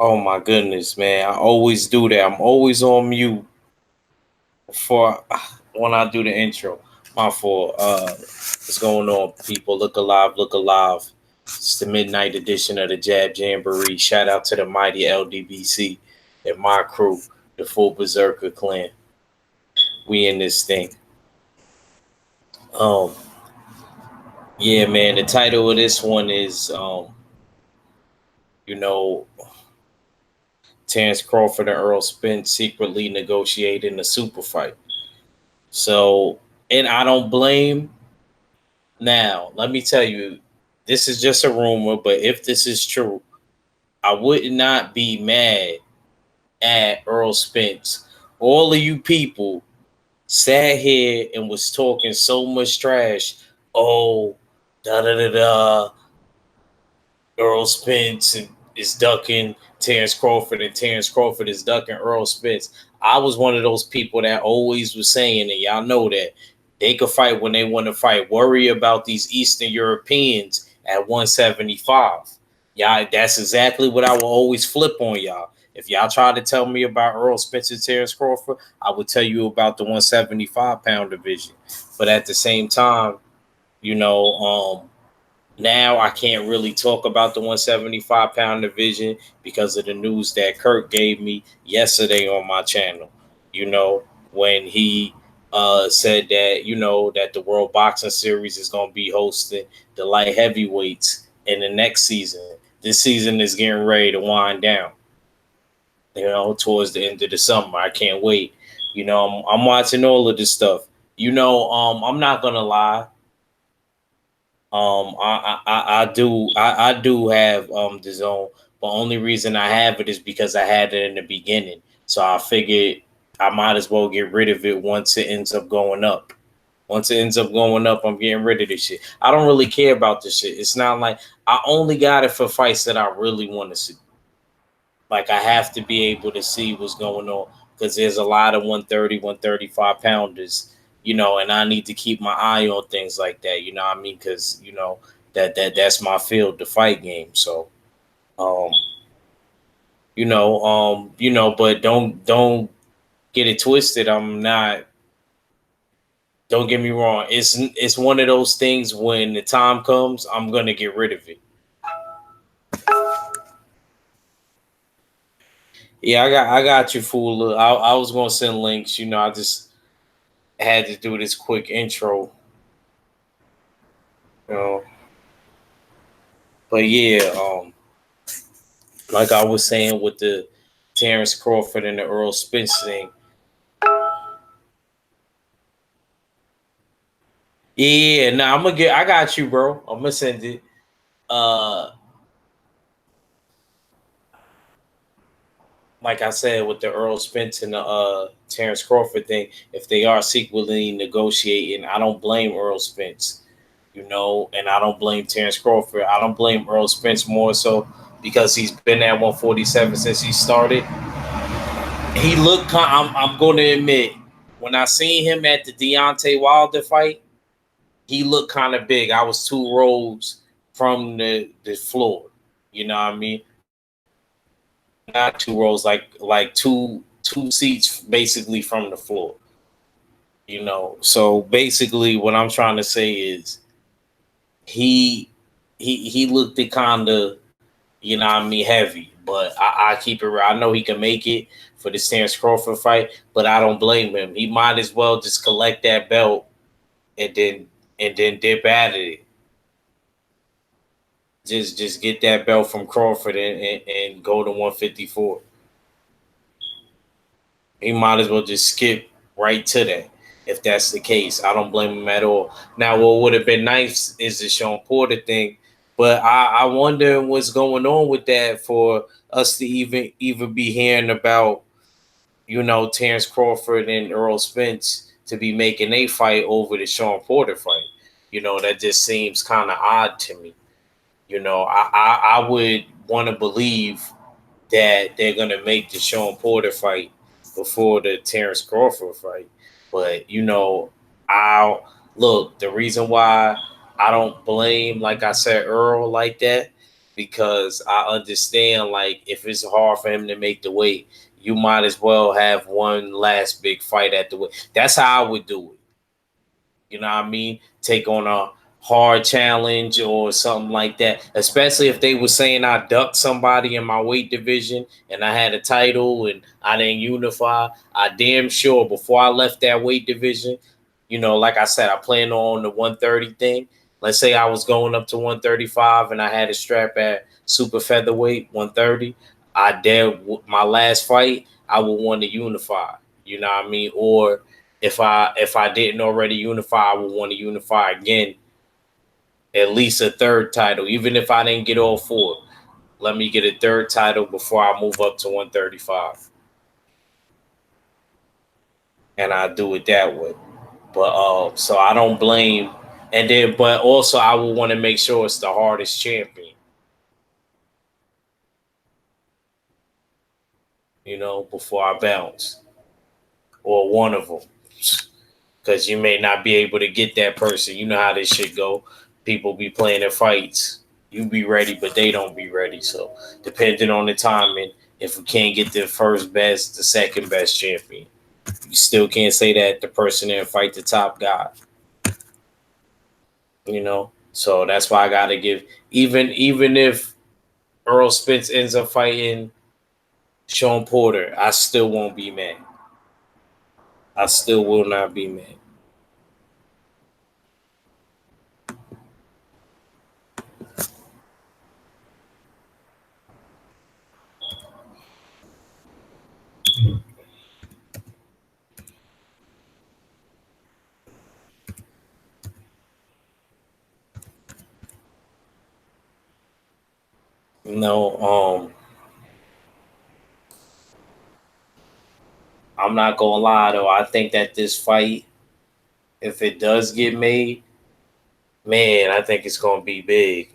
Oh my goodness, man. I always do that. I'm always on mute for when I do the intro. My fault. What's going on, people? Look alive, look alive. It's the midnight edition of the Jab Jamboree. Shout out to the mighty LDBC and my crew, the full Berserker clan. We in this thing. Um, yeah, man. The title of this one is you know, Terrence Crawford and Errol Spence secretly negotiating a super fight. So, and I don't blame. Now, let me tell you, this is just a rumor, but if this is true, I would not be mad at Earl Spence. All of you people sat here and was talking so much trash. Oh, da da da da. Earl Spence is ducking Terrence Crawford, and Terrence Crawford is ducking Earl Spence. I was one of those people that always was saying, and y'all know that they could fight when they want to fight. Worry about these Eastern Europeans at 175. Y'all, that's exactly what I will always flip on y'all. If y'all try to tell me about Earl Spence and Terrence Crawford, I would tell you about the 175-pound division. But at the same time, you know, now I can't really talk about the 175-pound division because of the news that Kurt gave me yesterday on my channel. You know, when he said that, that the World Boxing Series is going to be hosting the light heavyweights in the next season. This season is getting ready to wind down, towards the end of the summer. I can't wait. I'm watching all of this stuff. I'm not going to lie. I do have the zone, but only reason I have it is because I had it in the beginning. So I figured I might as well get rid of it once it ends up going up. Once it ends up going up, I'm getting rid of this shit. I don't really care about this shit. It's not like I only got it for fights that I really want to see. Like I have to be able to see what's going on because there's a lot of 130, 135 pounders, and I need to keep my eye on things like that. You know what I mean? Because that's my field, the fight game. So, um, but don't get it twisted. I'm not. Don't get me wrong. It's one of those things when the time comes, I'm gonna get rid of it. Yeah, I got you, fool. I was gonna send links. I just had to do this quick intro. You know, but yeah, like I was saying with the Terrence Crawford and the Earl Spence thing. Yeah, now I'm gonna get. I got you, bro. I'm gonna send it. Uh, like I said with the Earl Spence and the Terrence Crawford thing, if they are secretly negotiating, I don't blame Earl Spence. And I don't blame Terrence Crawford. I don't blame Earl Spence more so because he's been at 147 since he started. He looked. I'm going to admit, when I seen him at the Deontay Wilder fight, he looked kind of big. I was 2 rows from the floor. You know what I mean? Not 2 rows, like two seats basically from the floor. So basically, what I'm trying to say is he he looked it kind of, what I mean, heavy. But I keep it real. I know he can make it for the Terrence Crawford fight, but I don't blame him. He might as well just collect that belt and then dip out of it. Just get that belt from Crawford and go to 154. He might as well just skip right to that if that's the case. I don't blame him at all. Now, what would have been nice is the Sean Porter thing, but I wonder what's going on with that for us to even be hearing about, Terrence Crawford and Earl Spence to be making a fight over the Sean Porter fight. That just seems kind of odd to me. I would want to believe that they're gonna make the Sean Porter fight before the Terrence Crawford fight. But I'll look. The reason why I don't blame, like I said, Earl like that because I understand like if it's hard for him to make the weight, you might as well have one last big fight at the weight. That's how I would do it. You know what I mean? Take on a hard challenge or something like that. Especially if they were saying I ducked somebody in my weight division and I had a title and I didn't unify. I damn sure before I left that weight division, like I said, I planned on the 130 thing. Let's say I was going up to 135 and I had a strap at super featherweight 130. I did my last fight. I would want to unify. You know what I mean? Or if I didn't already unify, I would want to unify again, at least a third title, even if I didn't get all four. Let me get a third title before I move up to 135, and I do it that way. But so I don't blame, and then but also I would want to make sure it's the hardest champion, before I bounce or one of them. Because you may not be able to get that person. You know how this shit go. People be playing their fights. You be ready, but they don't be ready. So depending on the timing, if we can't get the first best, the second best champion, you still can't say that the person there fight the top guy. So that's why I gotta give. Even if Errol Spence ends up fighting Sean Porter, I still won't be mad. I still will not be mad. No, I'm not gonna lie though. I think that this fight, if it does get made, man, I think it's gonna be big.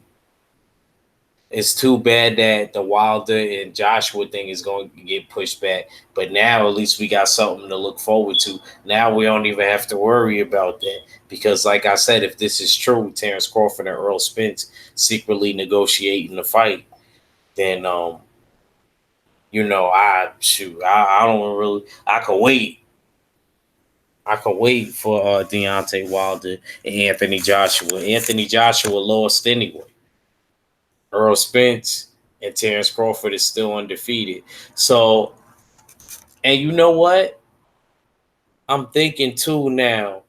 It's too bad that the Wilder and Joshua thing is going to get pushed back. But now at least we got something to look forward to. Now we don't even have to worry about that. Because like I said, if this is true, Terrence Crawford and Errol Spence secretly negotiating the fight, then I don't really I could wait. I could wait for Deontay Wilder and Anthony Joshua. Anthony Joshua lost anyway. Earl Spence and Terrence Crawford is still undefeated. So, and you know what? I'm thinking too now,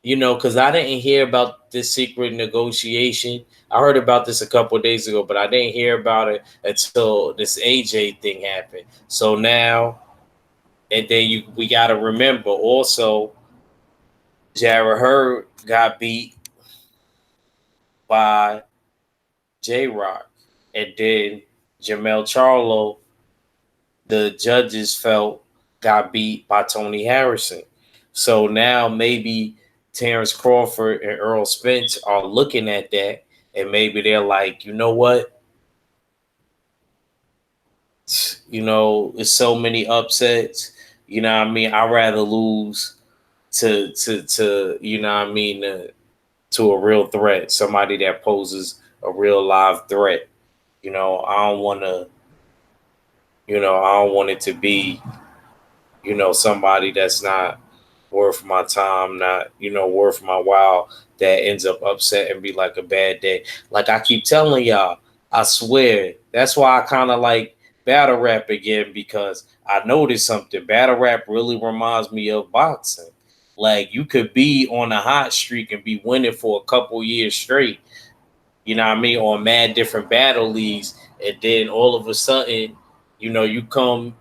because I didn't hear about this secret negotiation. I heard about this a couple of days ago, but I didn't hear about it until this AJ thing happened. So now, and then we got to remember also, Jared Hurd got beat by J Rock, and then Jamel Charlo, the judges felt got beat by Tony Harrison. So now maybe Terrence Crawford and Earl Spence are looking at that, and maybe they're like, you know what? It's so many upsets. You know what I mean? I'd rather lose to you know what I mean, to a real threat, somebody that poses a real live threat. I don't want to, I don't want it to be, somebody that's not worth my time, not, worth my while, that ends up upset and be like a bad day. Like I keep telling y'all, I swear, that's why I kind of like battle rap again, because I noticed something. Battle rap really reminds me of boxing. Like you could be on a hot streak and be winning for a couple years straight, you know what I mean, on mad different battle leagues, and then all of a sudden, you come,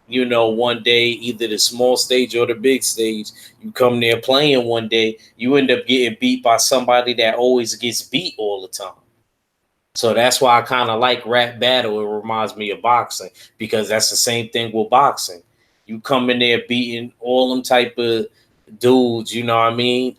one day, either the small stage or the big stage, you come there playing one day, you end up getting beat by somebody that always gets beat all the time. So that's why I kind of like rap battle. It reminds me of boxing, because that's the same thing with boxing. You come in there beating all them type of dudes, you know what I mean?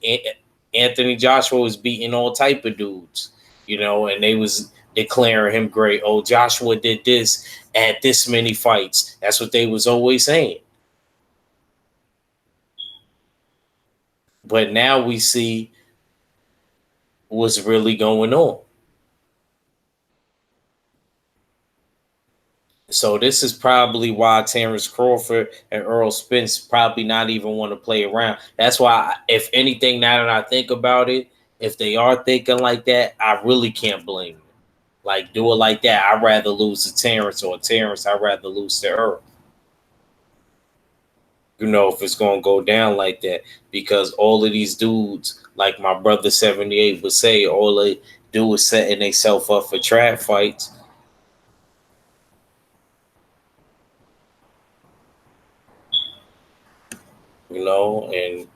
Anthony Joshua was beating all type of dudes, and they was declaring him great. Oh, Joshua did this at this many fights. That's what they was always saying. But now we see what's really going on. So this is probably why Terrence Crawford and Errol Spence probably not even want to play around. That's why, if anything, now that I think about it, if they are thinking like that, I really can't blame them. Like, do it like that. I'd rather lose to Terrence, or Terrence, I'd rather lose to Errol. If it's gonna go down like that, because all of these dudes, like my brother 78 would say, all they do is setting themselves up for trap fights. And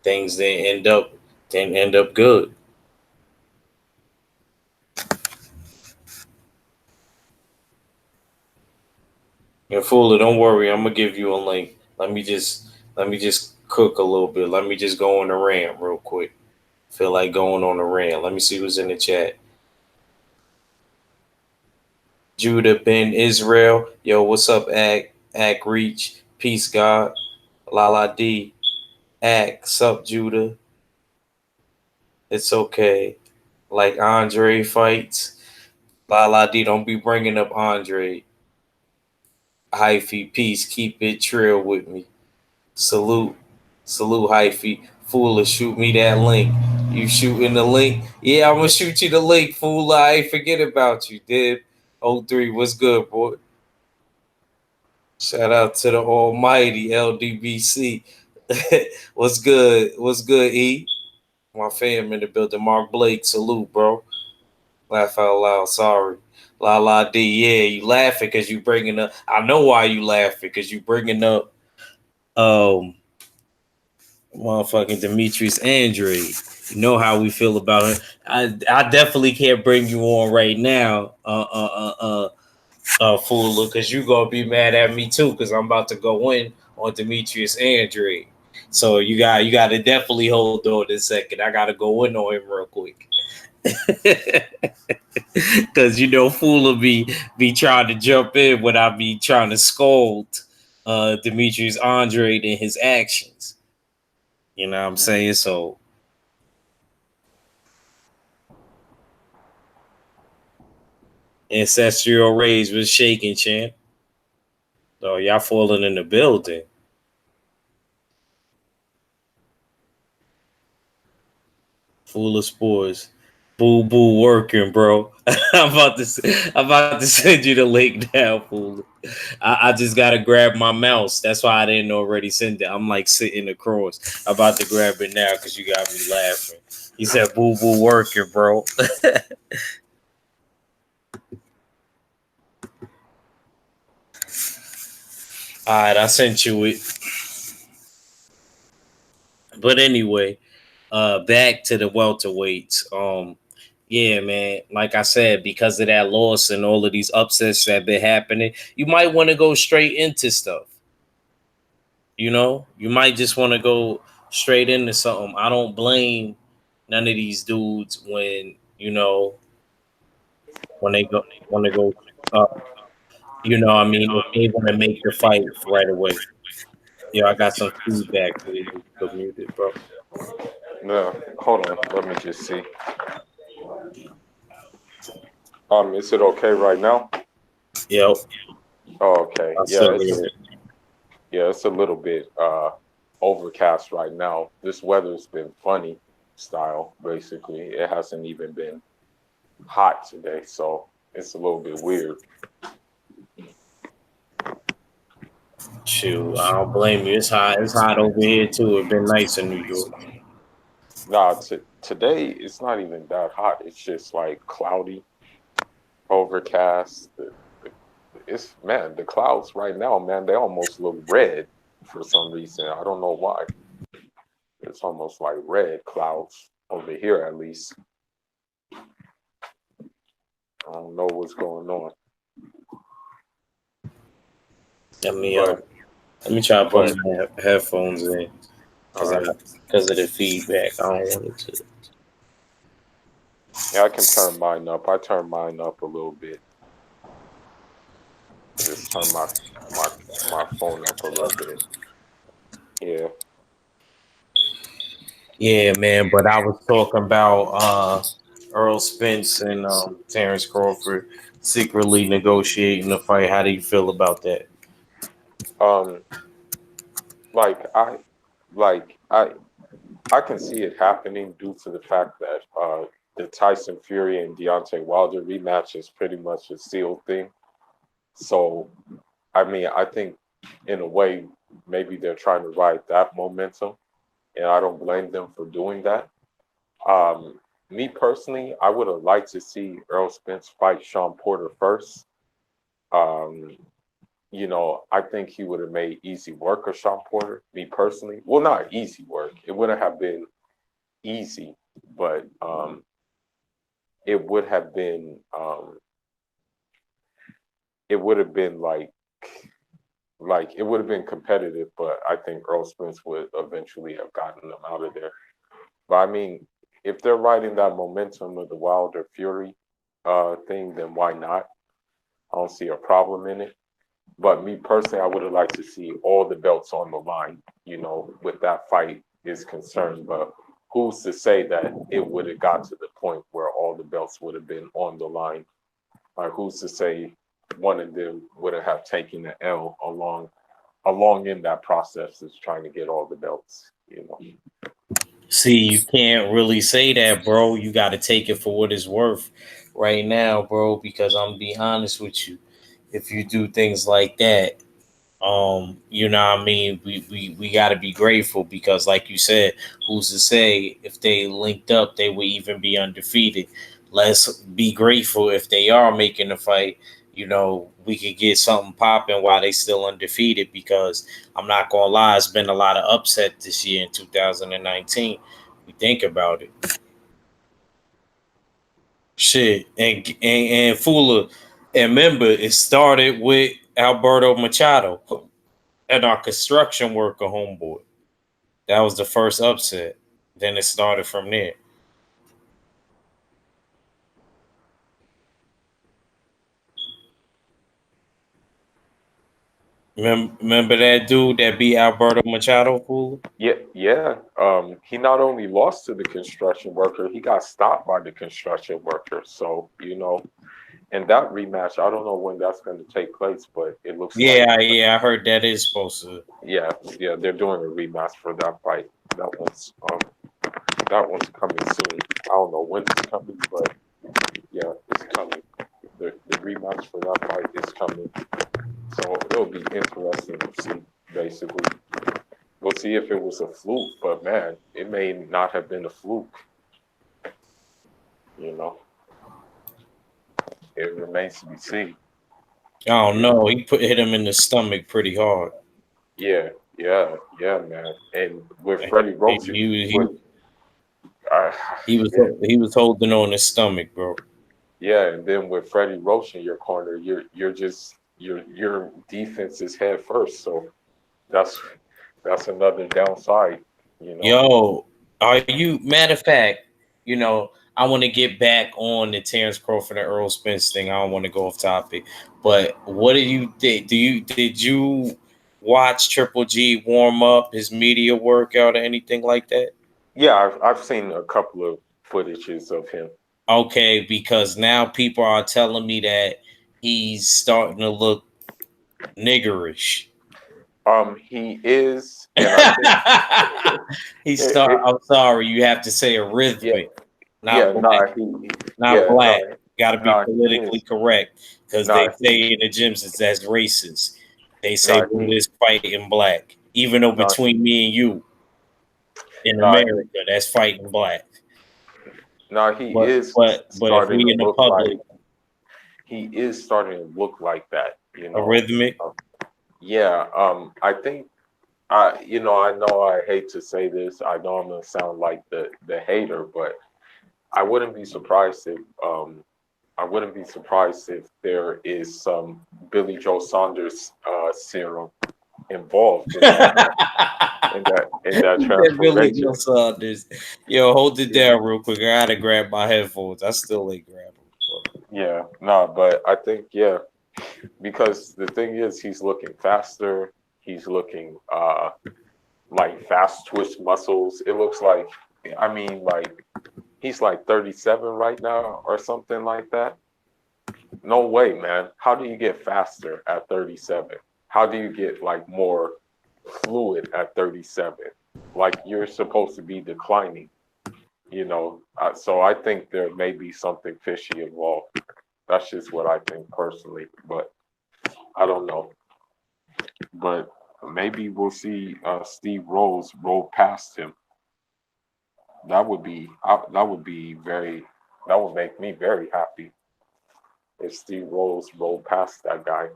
things didn't end up good. And Fuller, don't worry, I'm gonna give you a link. Let me just cook a little bit. Let me just go on the rant real quick. Feel like going on a rant. Let me see who's in the chat. Judah Ben Israel. Yo, what's up, Ag Reach? Peace, God. Lala D. Ag, sup, Judah? It's okay. Like Andre fights. Lala D, don't be bringing up Andre. Hyphy, peace. Keep it trill with me. Salute. Salute, Hyphy. Fooler, shoot me that link. You shooting the link? Yeah, I'm going to shoot you the link, Fooler. I ain't forget about you, Dib. 03, what's good, boy? Shout out to the almighty LDBC. What's good? What's good, E? My fam in the building. Mark Blake, salute, bro. Laugh out loud. Sorry. La La D. Yeah, you laughing because you bringing up. I know why you laughing, because you bringing up motherfucking Demetrius Andre. You know how we feel about him. I definitely can't bring you on right now. Fuller, because you gonna be mad at me too, because I'm about to go in on Demetrius Andre. So you got to definitely hold on a second. I gotta go in on him real quick. Because Fuller be trying to jump in when I be trying to scold Demetrius Andre in his actions. You know what I'm saying? So Ancestral Rays was shaking, champ. So y'all falling in the building. Full of spores. Boo boo working, bro. I'm about to send you the link now, fool. I just gotta grab my mouse. That's why I didn't already send it. I'm like sitting across. I'm about to grab it now because you got me laughing. He said boo boo working, bro. All right, I sent you it. But anyway, back to the welterweights. Yeah, man. Like I said, because of that loss and all of these upsets that have been happening, you might want to go straight into stuff. You might just want to go straight into something. I don't blame none of these dudes when they go want to go. I mean, if they want to make the fight right away. Yeah, I got some feedback. Please mute it, bro. No, hold on. Let me just see. Is it okay right now? Yep. Oh, okay. Yeah, it's a little bit overcast right now. This weather's been funny style, basically. It hasn't even been hot today, so it's a little bit weird. Shoot, I don't blame you. It's hot. It's hot over here too. It's been nice in New York. Nah, today it's not even that hot. It's just like cloudy, overcast. The clouds right now, man, they almost look red for some reason. I don't know why. It's almost like red clouds over here, at least. I don't know what's going on. Let me try to put my headphones in because of the feedback. I don't want it to. Yeah, I can turn mine up. I turn mine up a little bit. Just turn my phone up a little bit. Yeah. Yeah, man. But I was talking about Errol Spence and Terrence Crawford. secretly negotiating the fight. How do you feel about that? Um, like like I can see it happening due to the fact that the Tyson Fury and Deontay Wilder rematch is pretty much a sealed thing. So, I mean, I think in a way, maybe they're trying to ride that momentum, and I don't blame them for doing that. Me personally, I would have liked to see Errol Spence fight Sean Porter first. Um, I think he would have made easy work of Sean Porter, me personally. Well, not easy work. It wouldn't have been easy, but it would have been it would have been like it would have been competitive, but I think Earl Spence would eventually have gotten them out of there. But I mean, if they're riding that momentum of the Wilder Fury thing, then why not? I don't see a problem in it. But me personally, I would have liked to see all the belts on the line, with that fight is concerned. But who's to say that it would have got to the point where all the belts would have been on the line? Like who's to say one of them wouldn't have taken the L along in that process is trying to get all the belts. See, you can't really say that, bro. You got to take it for what it's worth right now, bro. Because I'm gonna be honest with you, if you do things like that, you know what I mean, we got to be grateful because, like you said, who's to say if they linked up, they would even be undefeated. Let's be grateful if they are making a fight. We could get something popping while they still undefeated because I'm not gonna lie, it's been a lot of upset this year in 2019. We think about it. Shit, and Fula, and remember, it started with Alberto Machado and our construction worker homeboy. That was the first upset. Then it started from there. Remember that dude that beat Alberto Machado, Fula? Yeah, yeah. He not only lost to the construction worker, he got stopped by the construction worker. So, and that rematch, I don't know when that's going to take place, but it looks like, Yeah, I heard that is supposed to. yeah, yeah, they're doing a rematch for that fight. That one's coming soon. I don't know when it's coming, but yeah, it's coming. The rematch for that fight is coming. So it'll be interesting to see, basically. We'll see if it was a fluke, but man, it may not have been a fluke. You know, it remains to be seen. I don't know. He hit him in the stomach pretty hard. Yeah, yeah, yeah, man. And with Freddie Roach, He, uh, he was yeah, he was holding on his stomach, bro. yeah, and then with Freddie Roach in your corner, you're just your defense is head first. So that's another downside. Yo, are you? Matter of fact, I want to get back on the Terrence Crawford and Earl Spence thing. I don't want to go off topic, but what did you think? Did you watch Triple G warm up his media workout or anything like that? Yeah, I've seen a couple of footages of him. Okay, because now people are telling me that he's starting to look niggerish. He is, and I think it, I'm sorry, you have to say yeah, arrhythmic, yeah, not black. Not yeah, black. Got to be he politically is, correct because they nah, say in the gyms it's as racist. They say nah, Buddha is fighting black, even though nah, between me and you in nah, America, that's fighting black. he But is but if starting we to in the look public, like he is starting to look like that. arrhythmic. Uh, yeah, I think I know I hate to say this. I know I'm gonna sound like the hater, but I wouldn't be surprised if there is some Billy Joe Saunders serum involved in that That Billy transformation. Joe Saunders. Yo, hold it Yeah, down real quick. I gotta grab my headphones. I still ain't grab them. yeah, no, but I think yeah, because the thing is, he's looking faster. He's looking like fast twitch muscles. It looks like, I mean, like he's like 37 right now or something like that. no way, man. How do you get faster at 37? How do you get like more fluid at 37? Like you're supposed to be declining, you know. So I think there may be something fishy involved. That's just what I think personally, but I don't know. But maybe we'll see Steve Rose roll past him. That would be that would make me very happy if Steve Rose rolled past that guy.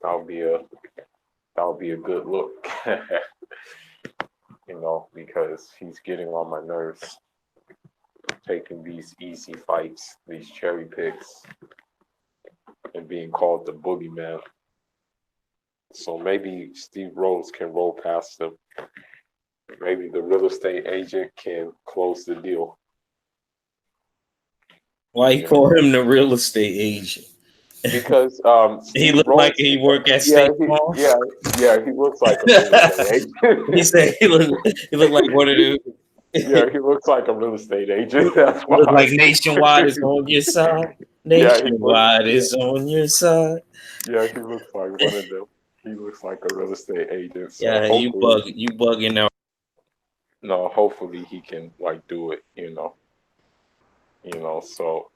That would be a good look. You know, because he's getting on my nerves, taking these easy fights, these cherry picks, and being called the boogeyman. So maybe Steve Rose can roll past him. Maybe the real estate agent can close the deal. Why you call him the real estate agent? Because he looked like he worked at State Farm. Yeah, he looks like a real estate agent. He said he looked like one of the. Yeah, he looks like a real estate agent. That's why. Look like Nationwide is on your side. Nationwide is on your side. Yeah, he looks like one of them. He looks like a real estate agent. So yeah, you bugging out. No, hopefully he can like do it. You know. So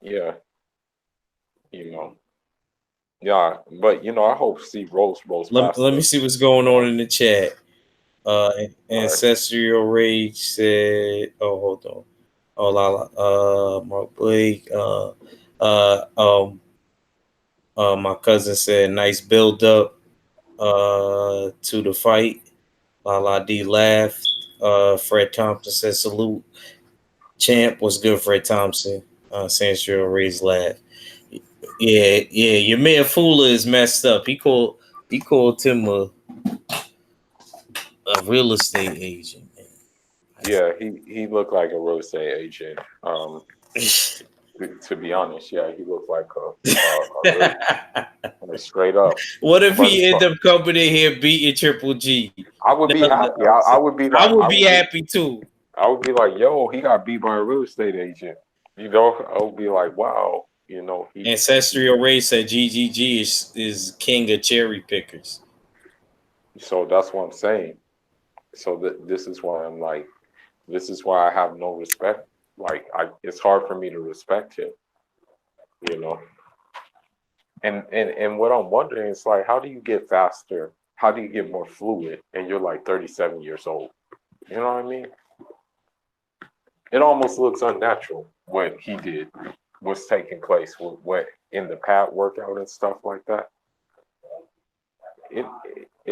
yeah. Yeah, but I hope Steve Rose rolls past. Let me see what's going on in the chat. Ancestral Rage said, "Oh, hold on. Oh, Lala. Mark Blake. My cousin said, nice build up. To the fight. Lala D laughed. Fred Thompson said, salute. Champ was good. Fred Thompson. Ancestral Rage laughed. Yeah. Your man Fula is messed up. He called him a real estate agent. Man. Yeah, he looked like a real estate agent. To be honest, yeah, he looked like a straight up. What if he end up coming in here beating Triple G? I would be happy. I would be. I would be happy too. I would be like, yo, he got beat by a real estate agent. I would be like, wow. Ancestral Race said GGG is king of cherry pickers. So that's what I'm saying. So this is why I'm like, this is why I have no respect. Like, it's hard for me to respect him. And what I'm wondering is like, how do you get faster? How do you get more fluid? And you're like 37 years old. You know what I mean? It almost looks unnatural what he did. Was taking place with what in the pad workout and stuff like that. It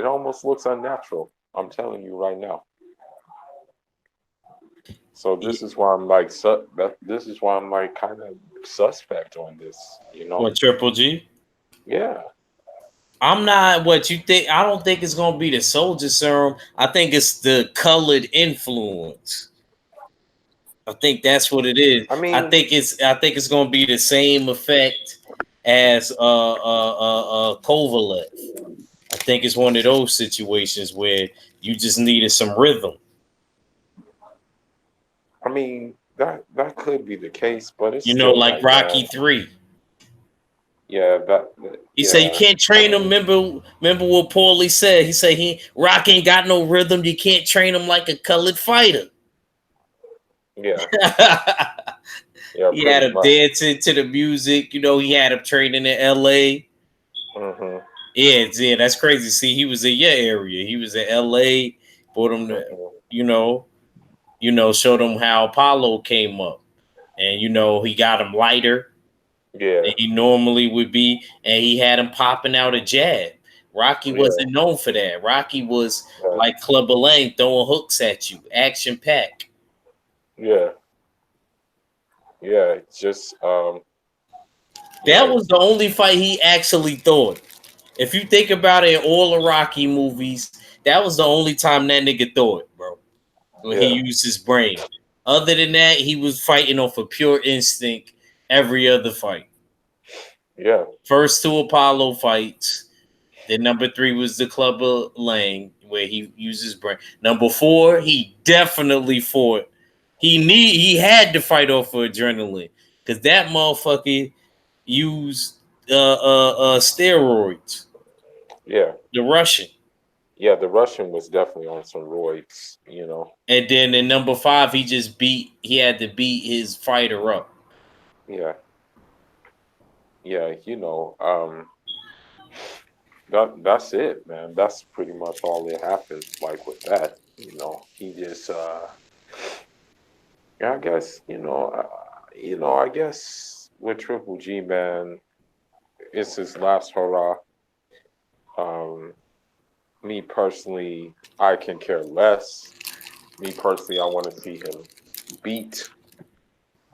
almost looks unnatural. I'm telling you right now. So this is why I'm like kind of suspect on this. What, Triple G? Yeah. I'm not what you think. I don't think it's gonna be the soldier serum. I think it's the colored influence. I think that's what it is. I think it's gonna be the same effect as Kovalev. I think it's one of those situations where you just needed some rhythm. I mean, that could be the case, but it's like Rocky 3. Yeah, he said you can't train him. Remember what Paulie said? He said Rocky ain't got no rhythm. You can't train him like a colored fighter. Yeah. He had him dancing to the music. He had him training in LA. Mm-hmm. Yeah, that's crazy. See, he was in your area. He was in LA. Brought him to, showed him how Apollo came up. And, he got him lighter. Yeah. Than he normally would be. And he had him popping out a jab. Rocky wasn't known for that. Rocky was like Clubber Lang throwing hooks at you. Action pack. Yeah. Yeah, it's just that was the only fight he actually thought. If you think about it, in all the Rocky movies, that was the only time that nigga thought, bro. When he used his brain. Other than that, he was fighting off of pure instinct every other fight. Yeah. First 2 Apollo fights. Then number 3 was the Clubber Lang, where he used his brain. Number 4, he definitely fought. He had to fight off for adrenaline because that motherfucker, used steroids. Yeah. The Russian. Yeah, the Russian was definitely on some roids, And then in number 5, he had to beat his fighter up. Yeah. Yeah, that's it, man. That's pretty much all that happened, like with that. He just I guess, I guess with Triple G, man, it's his last hurrah. Um, Me personally, I can care less. Me personally, I want to see him beat.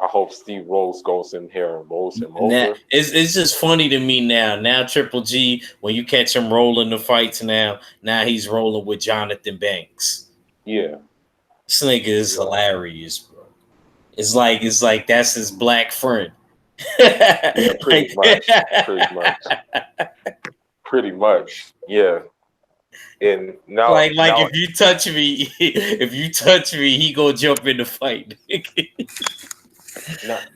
I hope Steve Rose goes in here and rolls him Now, over. it's just funny to me now. Now Triple G, when you catch him rolling the fights now he's rolling with Jonathan Banks. Yeah. This nigga is hilarious, bro. It's like that's his black friend. Yeah, pretty much. Pretty much. Pretty much. Yeah. And now like if you touch me, he gonna jump in the fight.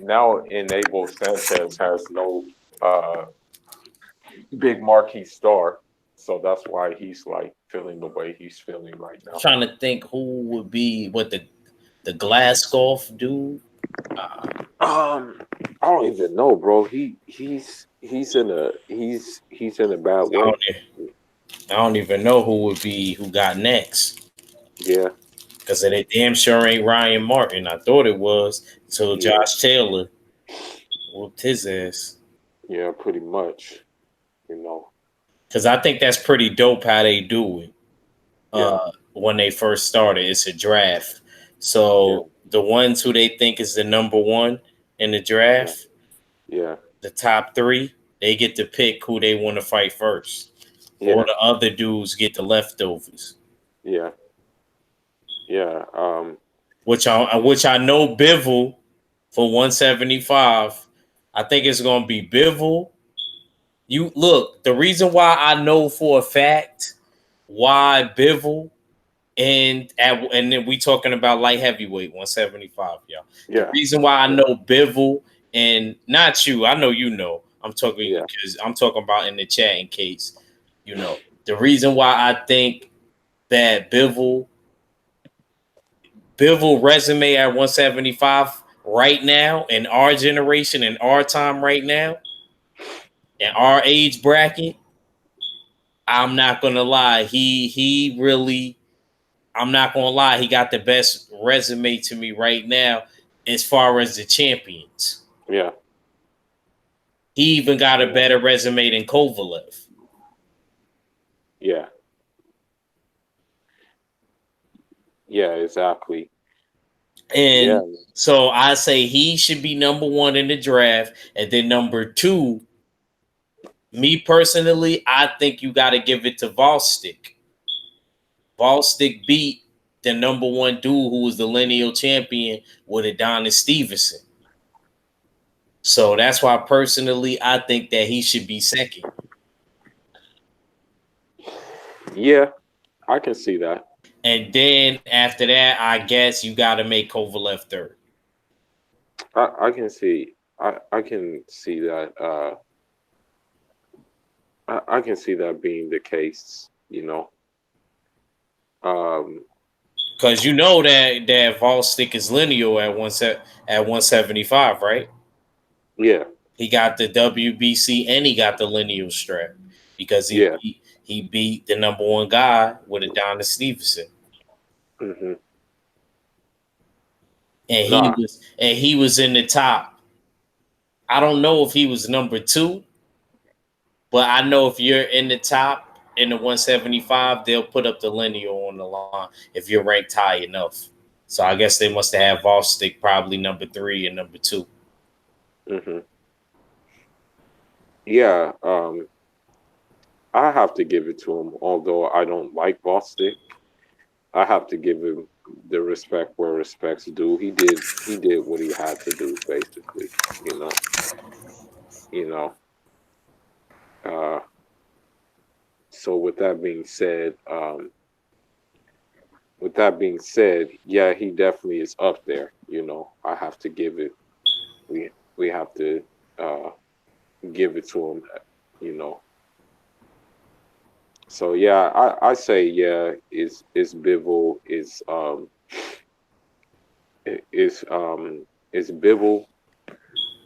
now Enable Sanchez has no big marquee star. So that's why he's like feeling the way he's feeling right now. Trying to think who would be what the Glasgow dude. I don't even know, bro. He's in a bad way. I don't even know who got next. Yeah. Because they damn sure ain't Ryan Martin. I thought it was until Josh Taylor whooped his ass. Yeah, pretty much. Because I think that's pretty dope how they do it. When they first started, it's a draft. So the ones who they think is the number one in the draft, the top 3, they get to pick who they want to fight first. Or the other dudes get the leftovers. Yeah. Yeah. Which I know Bivol for 175. I think it's gonna be Bivol. You look, the reason why I know for a fact why Bivol and then we talking about light heavyweight 175, y'all. Yeah. The reason why I know Bivol and not you, I know you know. I'm talking because I'm talking about in the chat in case you know. The reason why I think that Bivol resume at 175 right now in our generation, in our time right now, in our age bracket, I'm not gonna lie. He really, I'm not gonna lie, he got the best resume to me right now as far as the champions. Yeah. He even got a better resume than Kovalev. Yeah. Yeah, exactly. And so I say he should be number 1 in the draft. And then number 2, me personally, I think you got to give it to Volstick. Volstick beat the number 1 dude who was the lineal champion with Adonis Stevenson. So that's why personally I think that he should be second. Yeah, I can see that. And then after that, I guess you got to make Kovalev third. I can see. I can see that. I can see that being the case. Because you know that Volstick is lineal at 175, right? Yeah. He got the WBC and he got the lineal strap because he beat the number 1 guy with Adonis Stevenson. Mm-hmm. And he was in the top. I don't know if he was number 2, but I know if you're in the top in the 175, they'll put up the lineal on the line if you're ranked high enough. So I guess they must have Volstick probably number 3 and number 2. Mm-hmm. Yeah, I have to give it to him. Although I don't like Volstick, I have to give him the respect where respect's due. He did what he had to do, basically. So with that being said, yeah, he definitely is up there. I have to give it. We have to give it to him, you know. So yeah, I say yeah, it's Bivol, it's Bivol,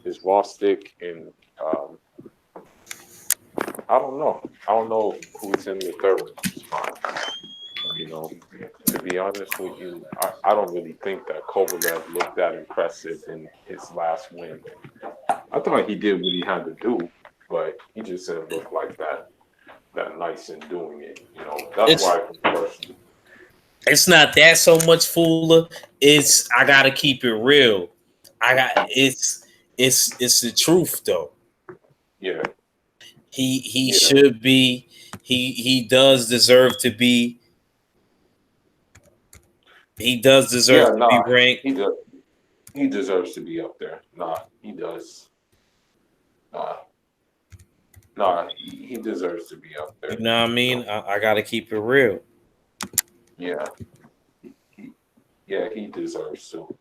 it's Vostick, and I don't know. I don't know who's in the third spot. You know, to be honest with you, I don't really think that Kovalev looked that impressive in his last win. I thought he did what he had to do, but he just didn't look like that nice in doing it. You know, that's why I personally. It's not that so much Fuller. It's I gotta keep it real. It's the truth though. Yeah. He should be. He does deserve to be. He does deserve to be ranked. He deserves to be up there. Nah, he does. Nah, he deserves to be up there. You know what I mean? I gotta keep it real. Yeah. He deserves to.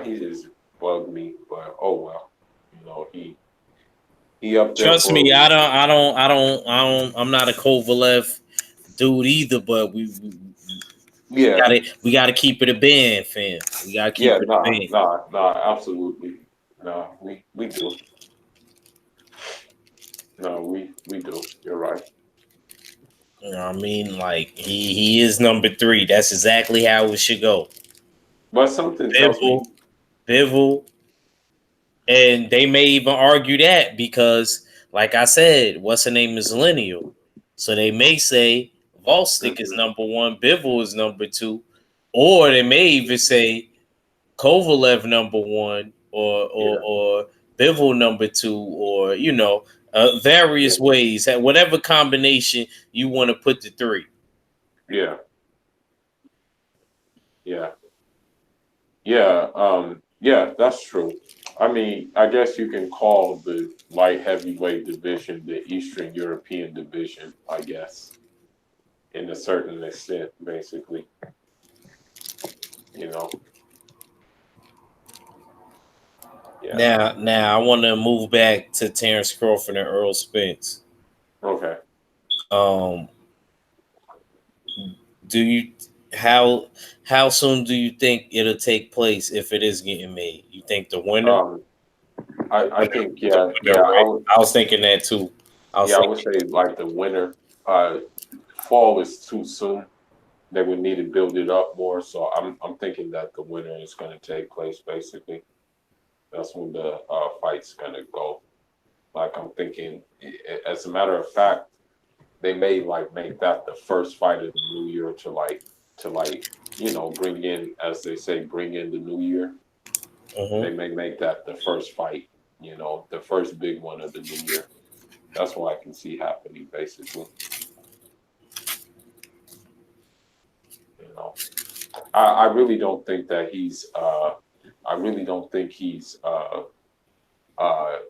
He just bugged me, but oh well. You know, he up there. Trust me, I'm not a Kovalev dude either, but we gotta keep it a band, fam. We gotta keep it a band. Absolutely. Nah, we do. No, we do. You're right. You know what I mean? Like he is number 3. That's exactly how it should go. But something tells me Bivol, and they may even argue that because, like I said, what's her name is lineal, so they may say Volstick is number 1, Bivol is number 2, or they may even say Kovalev number 1 or Bivol number 2, or various ways, whatever combination you want to put the 3. Yeah. That's true. I mean, I guess you can call the light heavyweight division the Eastern European division, I guess, in a certain extent, basically. You know. Yeah. Now I want to move back to Terrence Crawford and Errol Spence. Okay. Do you how soon do you think it'll take place if it is getting made? You think the winner? I think I was thinking that too. I would say like the winner. Fall is too soon. They would need to build it up more. So I'm thinking that the winner is going to take place. Basically, that's when the fight's going to go. Like I'm thinking, as a matter of fact, they may like make that the first fight of the new year to bring in, as they say, bring in the new year. They may make that the first fight, the first big one of the new year. That's what I can see happening, basically. I really don't think that he's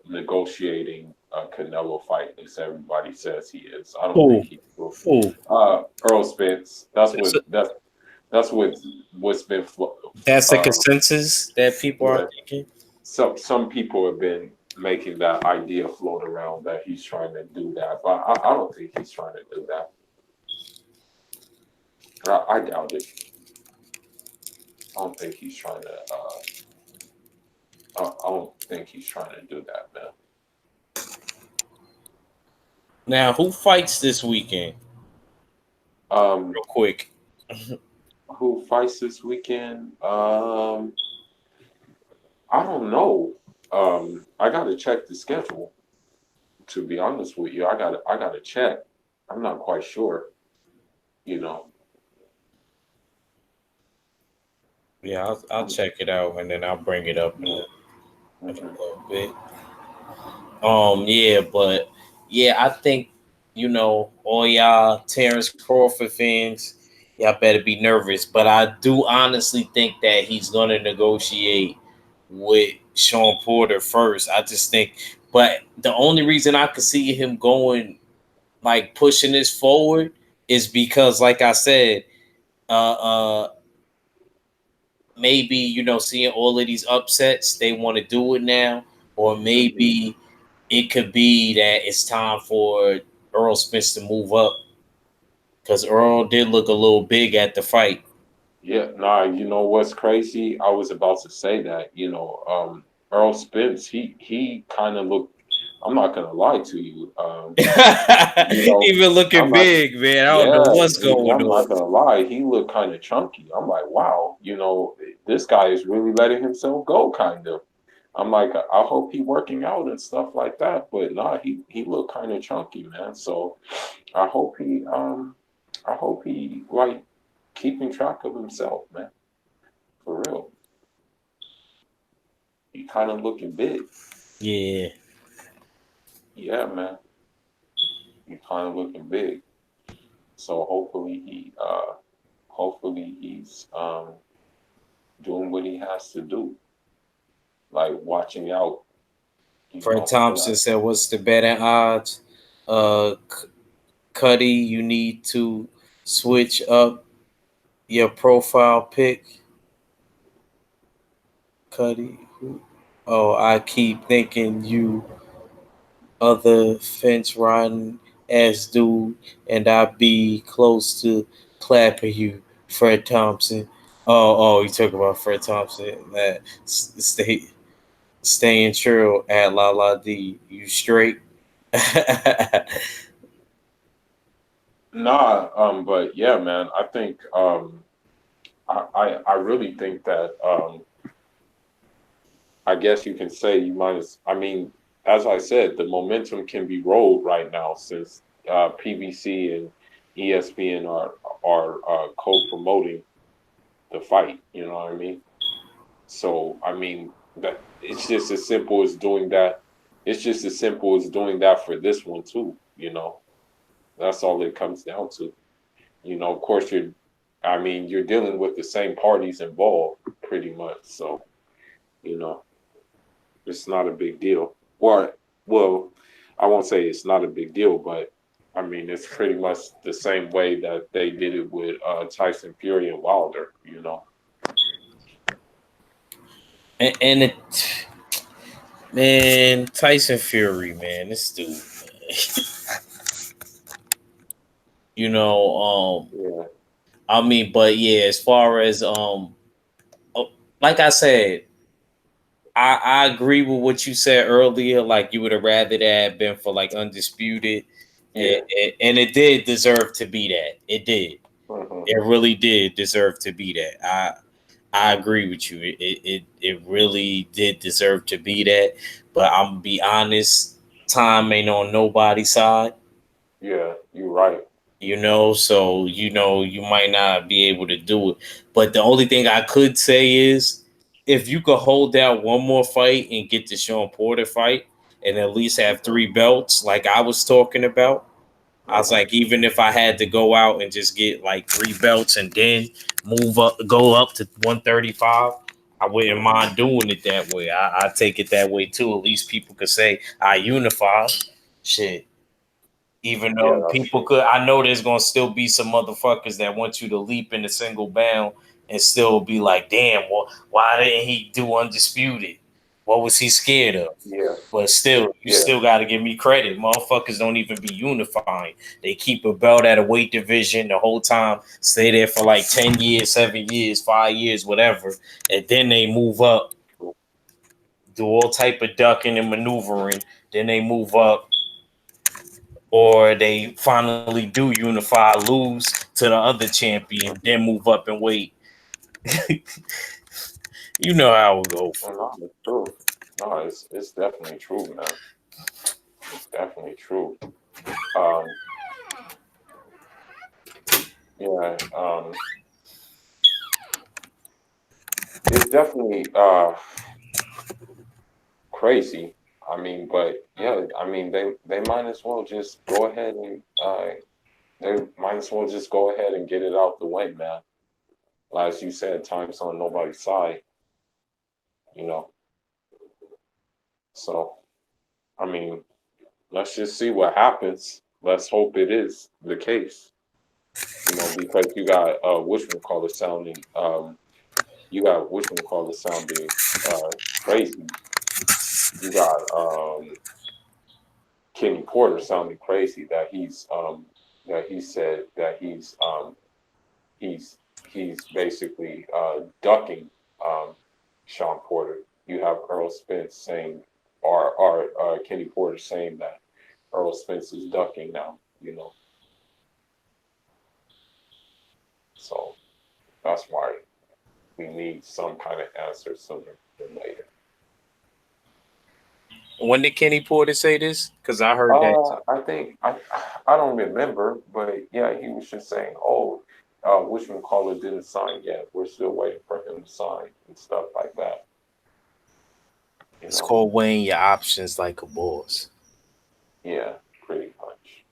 negotiating a Canelo fight as everybody says he is. I don't think he will. Errol Spence. That's what's been. That's a consensus that people are thinking. Some people have been making that idea float around that he's trying to do that, but I don't think he's trying to do that. I doubt it. I don't think he's trying to. I don't think he's trying to do that, man. Now, who fights this weekend? Real quick. Who fights this weekend? I don't know. I gotta check the schedule. To be honest with you, I gotta check. I'm not quite sure. Yeah, I'll check it out and then I'll bring it up in a little bit. I think all y'all Terrence Crawford fans, y'all better be nervous. But I do honestly think that he's gonna negotiate with Sean Porter first. I just think, but the only reason I could see him going, like pushing this forward, is because, like I said, maybe, seeing all of these upsets, they want to do it now, or maybe it could be that it's time for Errol Spence to move up because Earl did look a little big at the fight. Yeah, nah, you know what's crazy? I was about to say that, Earl Spence, he kind of looked, I'm not gonna lie to you. You know, Even looking I'm not, big, man. I don't know yeah, what's going I'm not on. gonna lie, he looked kind of chunky. I'm like, wow, this guy is really letting himself go, kind of. I'm like, I hope he working out and stuff like that, but nah, he looked kind of chunky, man. So I hope he like keeping track of himself, man. For real. He kind of looking big. Yeah. Yeah, man. He kind of looking big. So hopefully he's doing what he has to do, like watching out, Fred for Thompson that. said, "What's the betting odds? Cuddy, you need to switch up your profile pic." Cuddy, oh, I keep thinking you other fence riding ass dude, and I be close to clapping you, Fred Thompson. You talk about Fred Thompson. That staying true at La La D. You straight? Nah, but yeah, man. I think I really think that I guess you can say you might as I mean, as I said, the momentum can be rolled right now since PBC and ESPN are co-promoting the fight. You know what I mean? So I mean that it's just as simple as doing that. It's just as simple as doing that for this one too. That's all it comes down to. Of course you're dealing with the same parties involved pretty much. So you know, it's not a big deal. Well, I won't say it's not a big deal, but I mean it's pretty much the same way that they did it with Tyson Fury and Wilder. and it, man, Tyson Fury, man, this dude. you know, Yeah. I mean, but yeah, as far as like I said, I agree with what you said earlier. Like you would have rather that have been for like undisputed, Yeah. and it did deserve to be that. It did. Hmm. It really did deserve to be that. I agree with you. It really did deserve to be that. But I'm gonna be honest, time ain't on nobody's side. Yeah. You're right. So you might not be able to do it. But the only thing I could say is if you could hold out one more fight and get the Sean Porter fight and at least have Hmm. 3 belts like I was talking about. I was Hmm. like, even if I had to go out and just get like 3 belts and then go up to 135, I wouldn't Hmm. mind doing it that way. I take it that way too. At least people could say I unified. Shit. Even Yeah, though that's people true. could, I know there's gonna still be some motherfuckers that want you to leap in a single bound and still be like, damn, well, why didn't he do undisputed? What was he scared of? Yeah. But still, you Yeah. still got to give me credit. Motherfuckers don't even be unifying. They keep a belt at a weight division the whole time, stay there for like 10 years, 7 years, 5 years, whatever, and then they move up, do all type of ducking and maneuvering. Then they move up, or they finally do unify, lose to the other champion, then move up and wait. You know how it go. Oh, no, it's true. No, it's definitely true, man. It's definitely true. Um, yeah, it's definitely crazy. I mean, but yeah, I mean they might as well just go ahead and they might as well just go ahead and get it out the way, man. As you said, time's on nobody's side, you know. So I mean, let's just see what happens. Let's hope it is the case, because you got whatchamacallit sounding. you got whatchamacallit sounding crazy. You got Kenny Porter sounding crazy that he said that he's basically ducking Sean Porter. You have Earl Spence saying, or Kenny Porter saying that Earl Spence is ducking now. So that's why we need some kind of answer sooner than later. When did Kenny Porter say this? Because I heard that. I think I don't remember, but yeah, he was just saying, "Oh, whatchamacallit didn't sign yet. We're still waiting for him to sign and stuff like that." It's called weighing your options like a boss. Yeah, pretty much.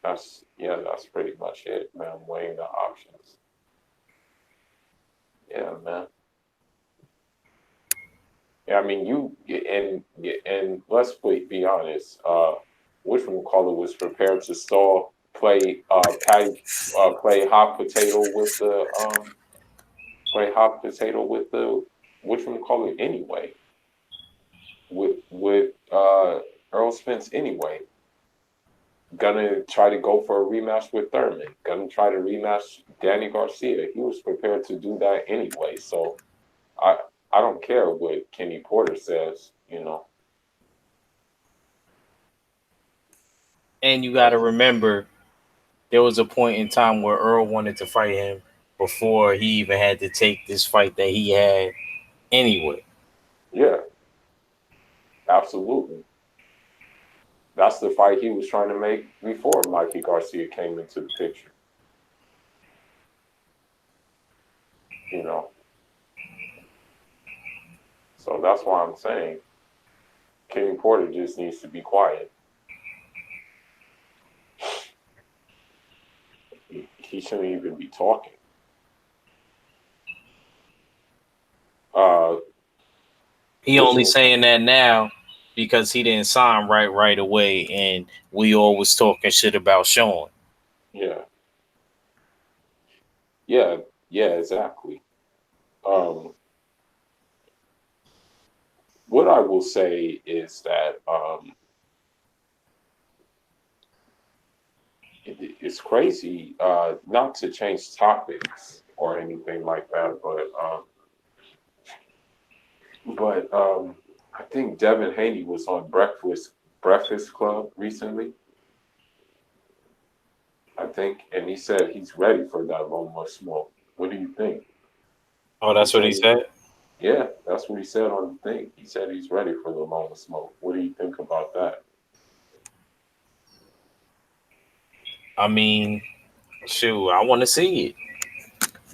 That's pretty much it, man. Weighing the options. Yeah, man. Yeah, I mean, and let's be honest. Whatchamacallit was prepared to play hot potato with the whatchamacallit anyway. With Earl Spence anyway. Gonna try to go for a rematch with Thurman. Gonna try to rematch Danny Garcia. He was prepared to do that anyway. So I I don't care what Kenny Porter says. And you got to remember, there was a point in time where Earl wanted to fight him before he even had to take this fight that he had anyway. Yeah, absolutely. That's the fight he was trying to make before Mikey Garcia came into the picture. You know. So that's why I'm saying Kenny Porter just needs to be quiet. He shouldn't even be talking. Uh, He only saying that now because he didn't sign right away, and we all was talking shit about Sean. Yeah. Yeah, yeah, exactly. Um, what I will say is that it's crazy. Not to change topics or anything like that, but I think Devin Haney was on Breakfast Club recently. I think, and he said he's ready for that Loma smoke. What do you think? Oh, that's what he said? Yeah, that's what he said on the thing. He said he's ready for the Loma smoke. What do you think about that? I mean, shoot, I want to see it.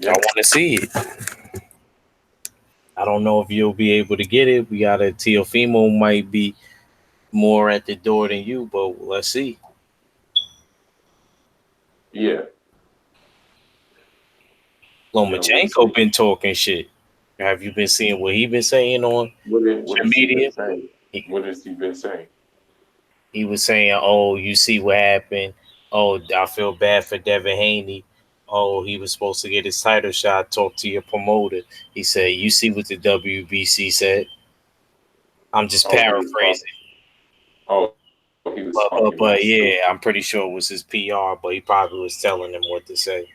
Yeah. I want to see it. I don't know if you'll be able to get it. We got a Teofimo might be more at the door than you, but let's see. Yeah. Lomachenko been talking shit. Have you been seeing what he been saying on what has he media? been saying? What has he been saying? He was saying, "Oh, you see what happened? Oh, I feel bad for Devin Haney. Oh, he was supposed to get his title shot. Talk to your promoter." He said, "You see what the WBC said." I'm just paraphrasing. He was talking about But yeah, I'm pretty sure it was his PR, but he probably was telling him what to say.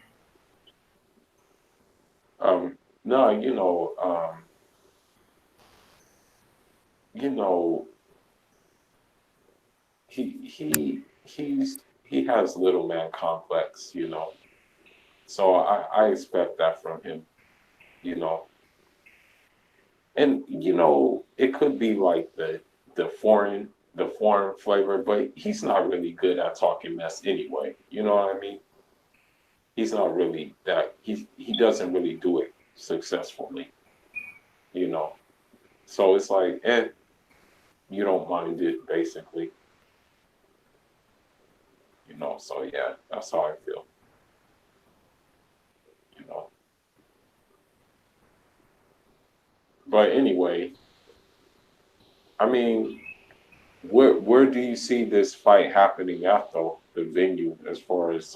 No, you know, he has little man complex. So I expect that from him, you know. And it could be like the foreign flavor, but he's not really good at talking mess anyway. You know what I mean? He's not really that he doesn't really do it successfully, you know. So it's like, you don't mind it basically. So yeah, that's how I feel. But anyway, I mean, where do you see this fight happening at though, the venue, as far as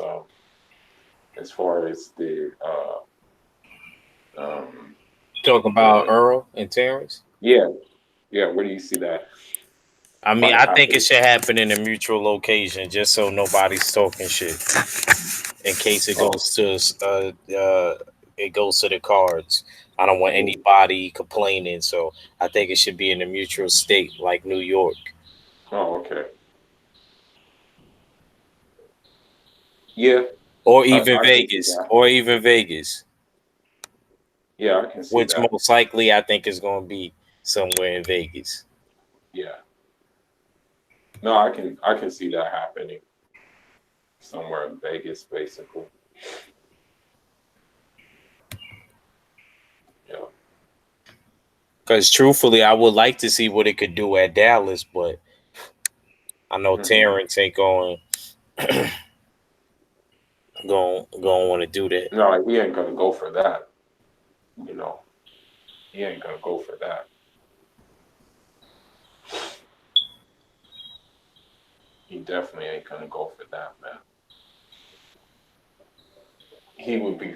the Talking about Errol and Terrence. Yeah, yeah. Where do you see that? I mean, I think it should happen in a mutual location, just so nobody's talking shit. In case it goes to the cards. I don't want anybody complaining, so I think it should be in a mutual state like New York. Oh, okay. Yeah. Or even Vegas. Or even Vegas. Yeah, I can see Which that. most likely I think is going to be somewhere in Vegas. Yeah. No, I can see that happening somewhere in Vegas, basically. Yeah. Because truthfully, I would like to see what it could do at Dallas, but I know Terrence ain't going want to do that. No, like, he ain't gonna go for that. You know, he ain't gonna go for that. He definitely ain't gonna go for that, man. He would be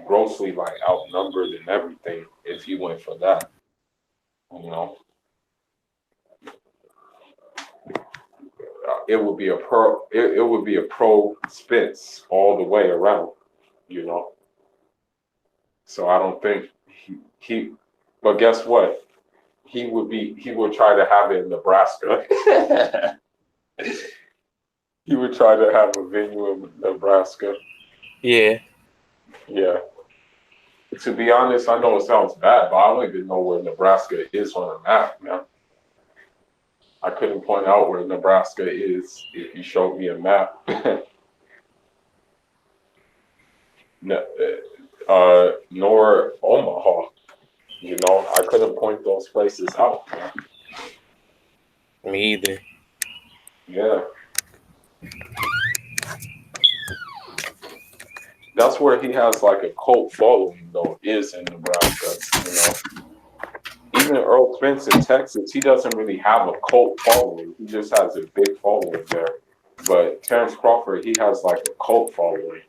grossly like outnumbered and everything if he went for that. You know, it would be a pro. It would be a pro Spence all the way around. You know, so I don't think he. But guess what? He would try to have it in Nebraska. He would try to have a venue in Nebraska. Yeah. Yeah. To be honest, I know it sounds bad, but I don't even know where Nebraska is on the map, man. I couldn't point out where Nebraska is if you showed me a map. Nor Omaha. You know, I couldn't point those places out, man. Me either. Yeah. That's where he has like a cult following, though, is in Nebraska. You know, even Earl Spence in Texas, he doesn't really have a cult following. He just has a big following there. But Terrence Crawford, he has like a cult following,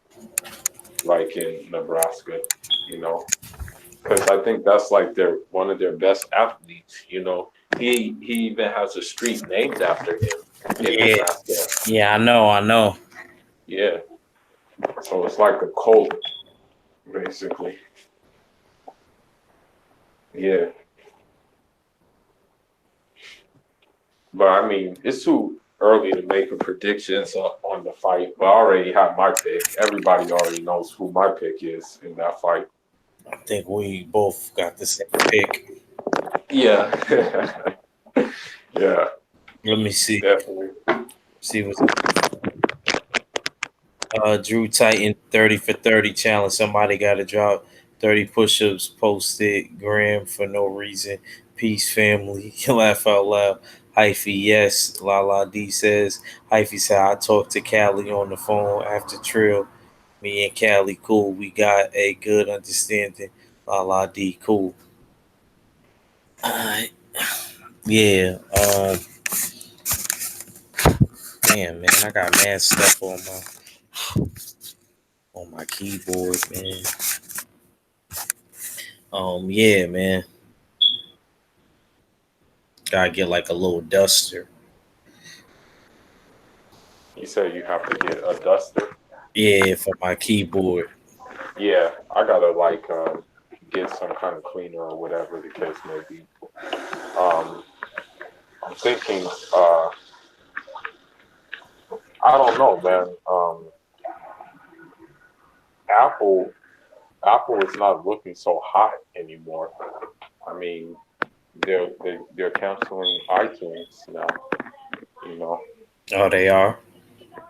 like in Nebraska. You know, because I think that's like one of their best athletes. You know, he even has a street named after him in Nebraska. Yeah, I know. Yeah. So it's like a cult, basically. Yeah. But I mean, it's too early to make a predictions on the fight. But I already have my pick. Everybody already knows who my pick is in that fight. I think we both got the same pick. Yeah. Yeah. Let me see. Definitely. See what's Drew Titan 30 for 30 challenge. Somebody got to drop 30 push-ups posted. Graham for no reason. Peace family. Laugh out loud. Hyphy, yes. La D says. Hyphy said I talked to Callie on the phone after Trill. Me and Callie cool. We got a good understanding. La D cool. Alright. Yeah. Damn man, I got mad stuff on my keyboard, man. Yeah, man. Gotta get like a little duster. You said you have to get a duster? Yeah, for my keyboard. Yeah, I gotta like get some kind of cleaner or whatever the case may be. I'm thinking, I don't know, man. Apple is not looking so hot anymore. I mean, they're canceling iTunes now. You know. Oh, they are.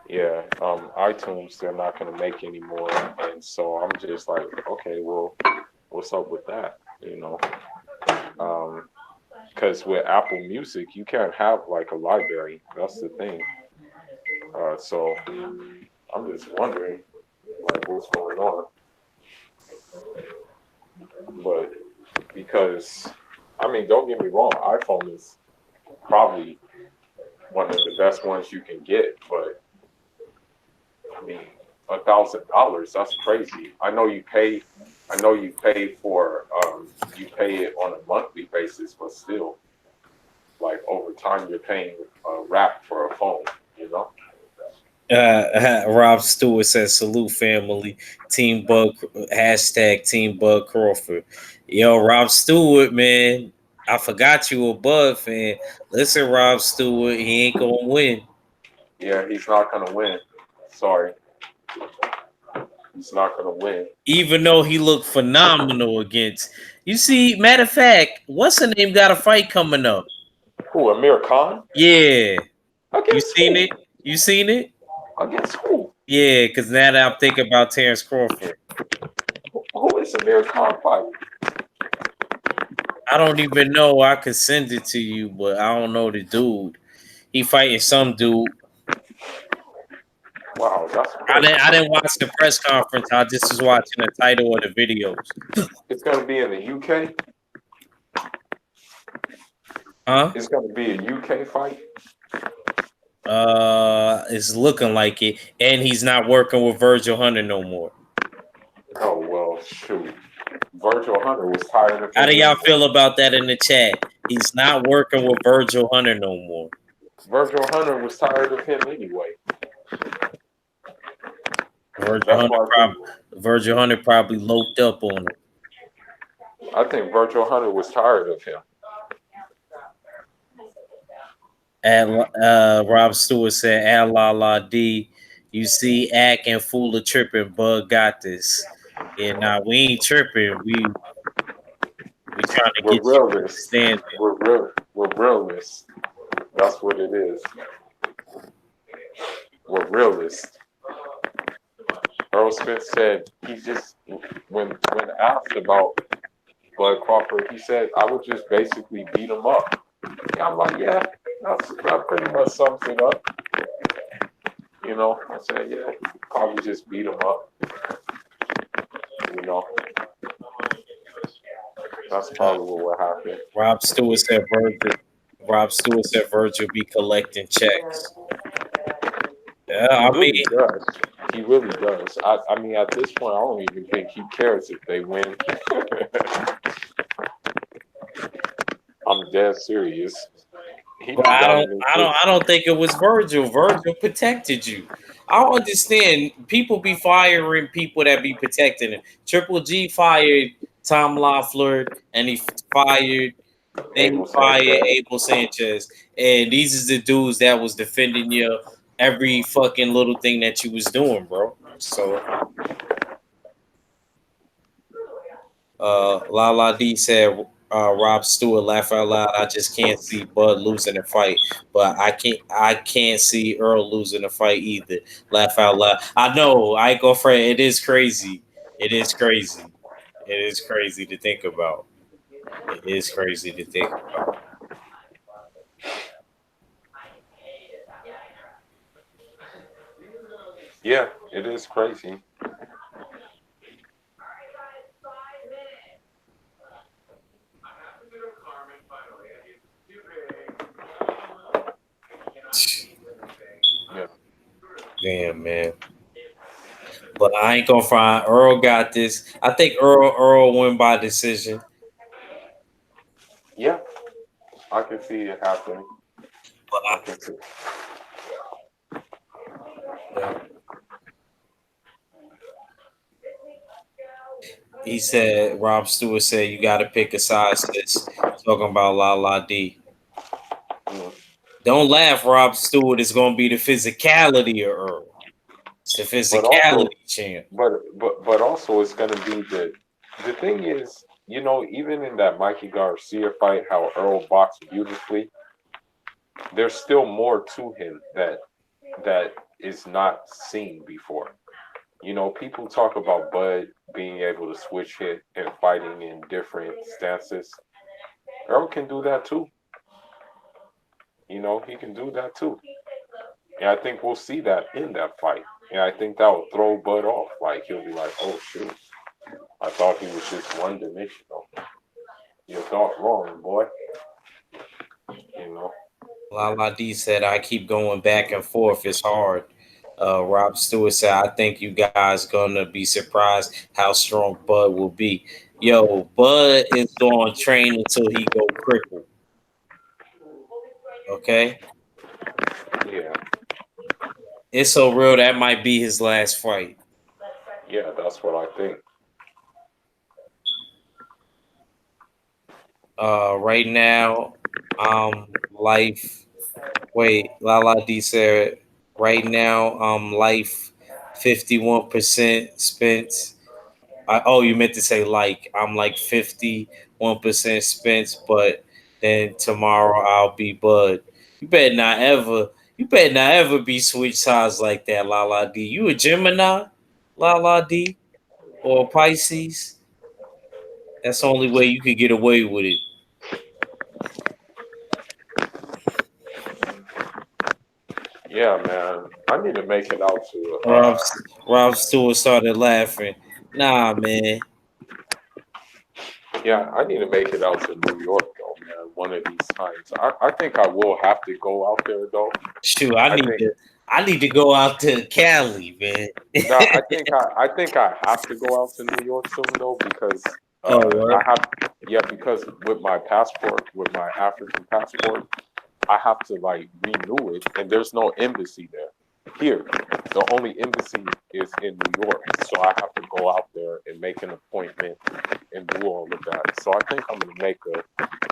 Yeah. iTunes they're not gonna make anymore, and so I'm just like, okay, well, what's up with that? You know. Because with Apple Music, you can't have like a library. That's the thing. So I'm just wondering, like, what's going on. But because, I mean, don't get me wrong, iPhone is probably one of the best ones you can get. But I mean, $1,000, that's crazy. I know you pay I know you pay you pay it on a monthly basis, but still, like over time, you're paying a rap for a phone. You know. Rob Stewart says salute family. Team Bug hashtag Team Bug Crawford. Yo, Rob Stewart, man. I forgot you a Bud fan. Listen, Rob Stewart, he ain't gonna win. Yeah, he's not gonna win. Sorry, he's not gonna win. Even though he looked phenomenal against. You see, matter of fact, what's her name got a fight coming up? Who? Amir Khan? Yeah. You Against seen who? it? You seen it? Against who? Yeah, because now that I'm thinking about Terrence Crawford. Who is Amir Khan fighting? I don't even know. I could send it to you, but I don't know the dude. He fighting some dude. Wow, that's I crazy. didn't. I didn't watch the press conference. I just was watching the title of the videos. It's gonna be in the UK. Huh? It's gonna be a UK fight. It's looking like it, and he's not working with Virgil Hunter no more. Oh well, shoot. Virgil Hunter was tired of How him do y'all anyway. feel about that in the chat? He's not working with Virgil Hunter no more. Virgil Hunter was tired of him anyway. Virgil That's Hunter why Virgil Hunter probably loped up on him. I think Virgil Hunter was tired of him. Rob Stewart said, "Al la la D, you see, act and fool of tripping. Bug got this. Yeah, nah, we ain't tripping. We trying to We're get you to realists. understand it. We're realists. That's what it is. We're realists. Errol Spence said he just when asked about Bud Crawford, he said I would just basically beat him up. And I'm like, yeah, that pretty much sums it up. You know, I said, yeah, probably just beat him up. You know, that's probably what would happen. Rob Stewart said Virgil be collecting checks. Yeah, He I mean, really does. He really does. I mean, at this point, I don't even think he cares if they win. I'm dead serious. He but be down in this. I don't think it was Virgil. Virgil protected you. I don't understand. People be firing people that be protecting him. Triple G fired Tom Loeffler, and he fired. Then he Abel fired Sanchez. Abel Sanchez, and these is the dudes that was defending you every fucking little thing that you was doing, bro. So, Lala D said, Rob Stewart laugh out loud. I just can't see Bud losing a fight, but I can't see Earl losing a fight either. Laugh out loud. I know. I ain't go for it. It is crazy. It is crazy. It is crazy to think about. It is crazy to think about. Yeah, it is crazy. Yeah. Damn, man. But I ain't gonna find Earl got this. I think Earl win by decision. Yeah, I can see it happening. But I can see. yeah. He said Rob Stewart said you gotta pick a side, sis. Talking about La La D. Mm. Don't laugh, Rob Stewart is gonna be the physicality of Earl. It's the But also, physicality champ. but also, it's gonna be the thing is, you know, even in that Mikey Garcia fight, how Earl boxed beautifully, there's still more to him that is not seen before. You know, people talk about Bud being able to switch hit and fighting in different stances. Earl can do that too. You know, he can do that too. And I think we'll see that in that fight. And I think that will throw Bud off. Like he'll be like, "Oh shoot, I thought he was just one dimensional. You thought wrong, boy." You know. La La D said I keep going back and forth. It's hard. Rob Stewart said, "I think you guys gonna be surprised how strong Bud will be." Yo, Bud is going to train until he go crippled. Okay, Yeah, it's so real that might be his last fight. yeah, that's what I think. Right now, life. Wait, Lala D said right now, life 51% Spence. Oh, you meant to say like I'm like 51% Spence, but then tomorrow I'll be Bud. You better not ever. You better not ever be switch sides like that, Lala D. You a Gemini, Lala D, or a Pisces? That's the only way you could get away with it. Yeah, man, I need to make it out to. Rob Rob Stewart started laughing. Nah, man. Yeah, I need to make it out to New York though, man. One of these times, I think I will have to go out there though. Shoot, I think I need to go out to Cali, man. no, I think I have to go out to New York soon though because Oh, I word. have yeah because with my passport, with my African passport, I have to like renew it, and there's no embassy there. Here, the only embassy is in New York, so I have to go out there and make an appointment and do all of that. So I think I'm gonna make a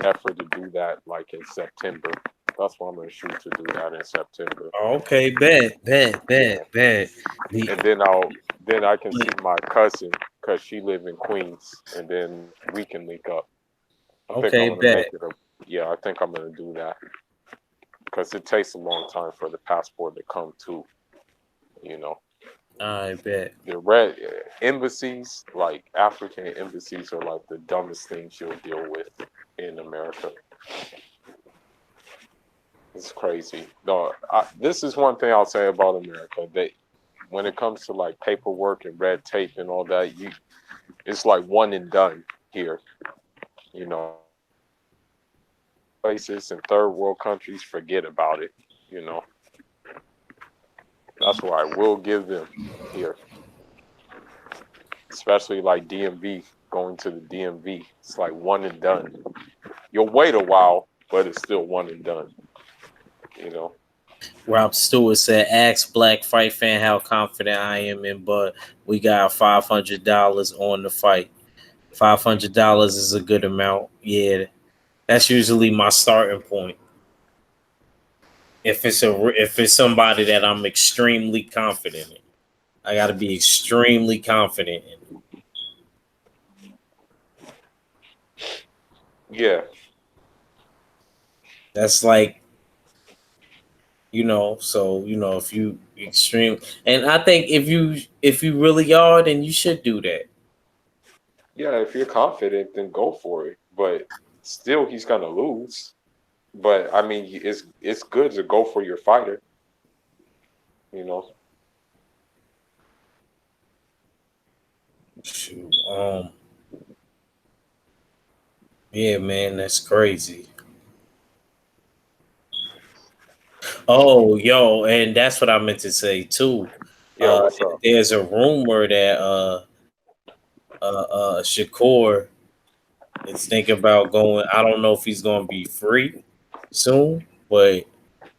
effort to do that like in September. That's what I'm gonna shoot to do that in September. Okay, Yeah, bet. and then I can see my cousin because she live in Queens, and then we can link up. I think I'm Okay, gonna make bet. it a yeah. I think I'm gonna do that because it takes a long time for the passport to come too. You know, I bet. the red embassies, like African embassies, are like the dumbest things you'll deal with in America. It's crazy. No, this is one thing I'll say about America. That when it comes to like paperwork and red tape and all that, it's like one and done here. You know, places in third world countries, forget about it. You know, that's what I will give them here, especially like DMV. Going to the DMV, it's like one and done. You'll wait a while, but it's still one and done. You know. Rob Stewart said, "Ask Black Fight fan how confident I am in, but we got $500 on the fight. $500 is a good amount. Yeah, that's usually my starting point. If it's somebody that I'm extremely confident in, I got to be extremely confident in. Yeah, That's like so if you extreme, and I think if you really are, then you should do that. yeah. If you're confident, then go for it. But still, he's gonna lose. But I mean, it's good to go for your fighter. You know. Shoot, yeah, man, that's crazy. Oh, yo, and that's what I meant to say too. Yeah. What's up? There's a rumor that Shakur is thinking about going. I don't know if he's going to be free soon, but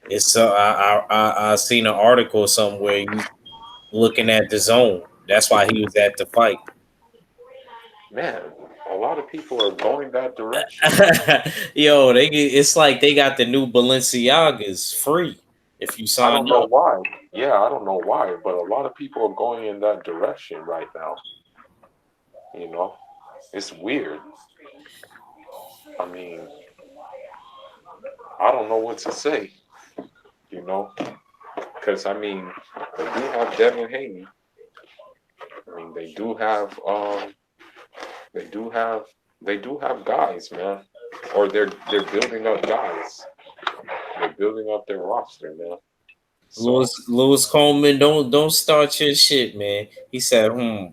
it's I seen an article or something where he's looking at the zone. That's why he was at the fight. Man, a lot of people are going that direction. Yo, it's like they got the new Balenciagas free if you I sign don't know up. why. Yeah, I don't know why, but a lot of people are going in that direction right now. You know, it's weird. I mean, I don't know what to say. You know, because I mean, they do have Devin Haney. I mean, they do have, they do have guys, man. Or they're building up guys. They're building up their roster, man. So Lewis Coleman, don't start your shit, man. He said,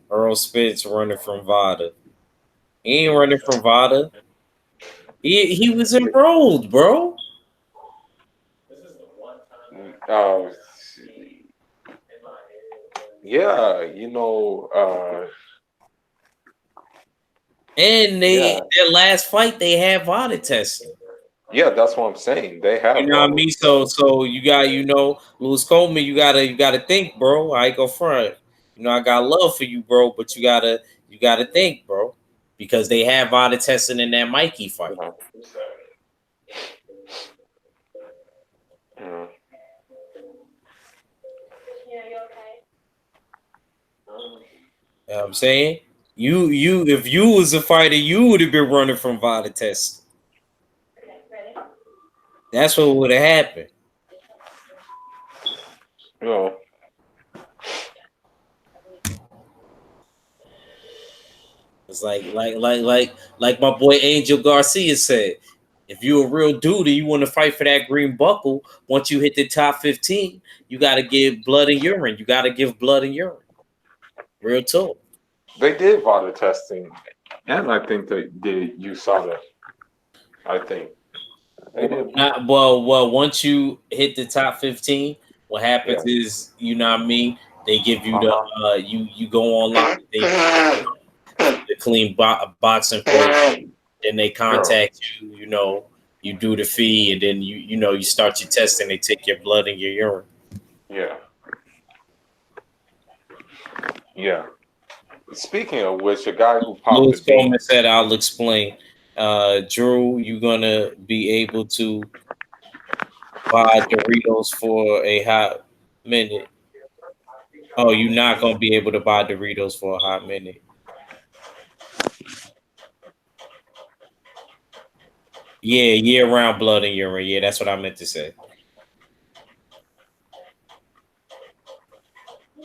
Earl Spence running from Vada. He ain't running from Vada. He was enrolled, bro. uh, Yeah, And their last fight, they had VADA testing. Yeah, that's what I'm saying. They have. You know what I mean? So you got, Lewis Coleman, you gotta think, bro. I ain't go front. I got love for you, bro, but you gotta think, bro, because they have VADA testing in that Mikey fight. Yeah. You know what I'm saying? If you was a fighter, you would have been running from VADA testing. That's what would have happened. No. It's like my boy Angel Garcia said. If you're a real dude and you want to fight for that green buckle, once you hit the top 15, you got to give blood and urine. You got to give blood and urine. Real talk. They did VADA testing, and I think they did USADA. I think. Well, once you hit the top 15, what happens is, you know what I mean? They give you the you go online. The clean boxing program. Then they contact you. You do the fee, and then you start your testing. They take your blood and your urine. Yeah. Yeah. Speaking of which, a guy who popped Lewis Coleman said, "I'll explain." Drew, you gonna be able to buy Doritos for a hot minute? Oh, you're not gonna be able to buy Doritos for a hot minute. Yeah, year-round blood and urine. Yeah, that's what I meant to say.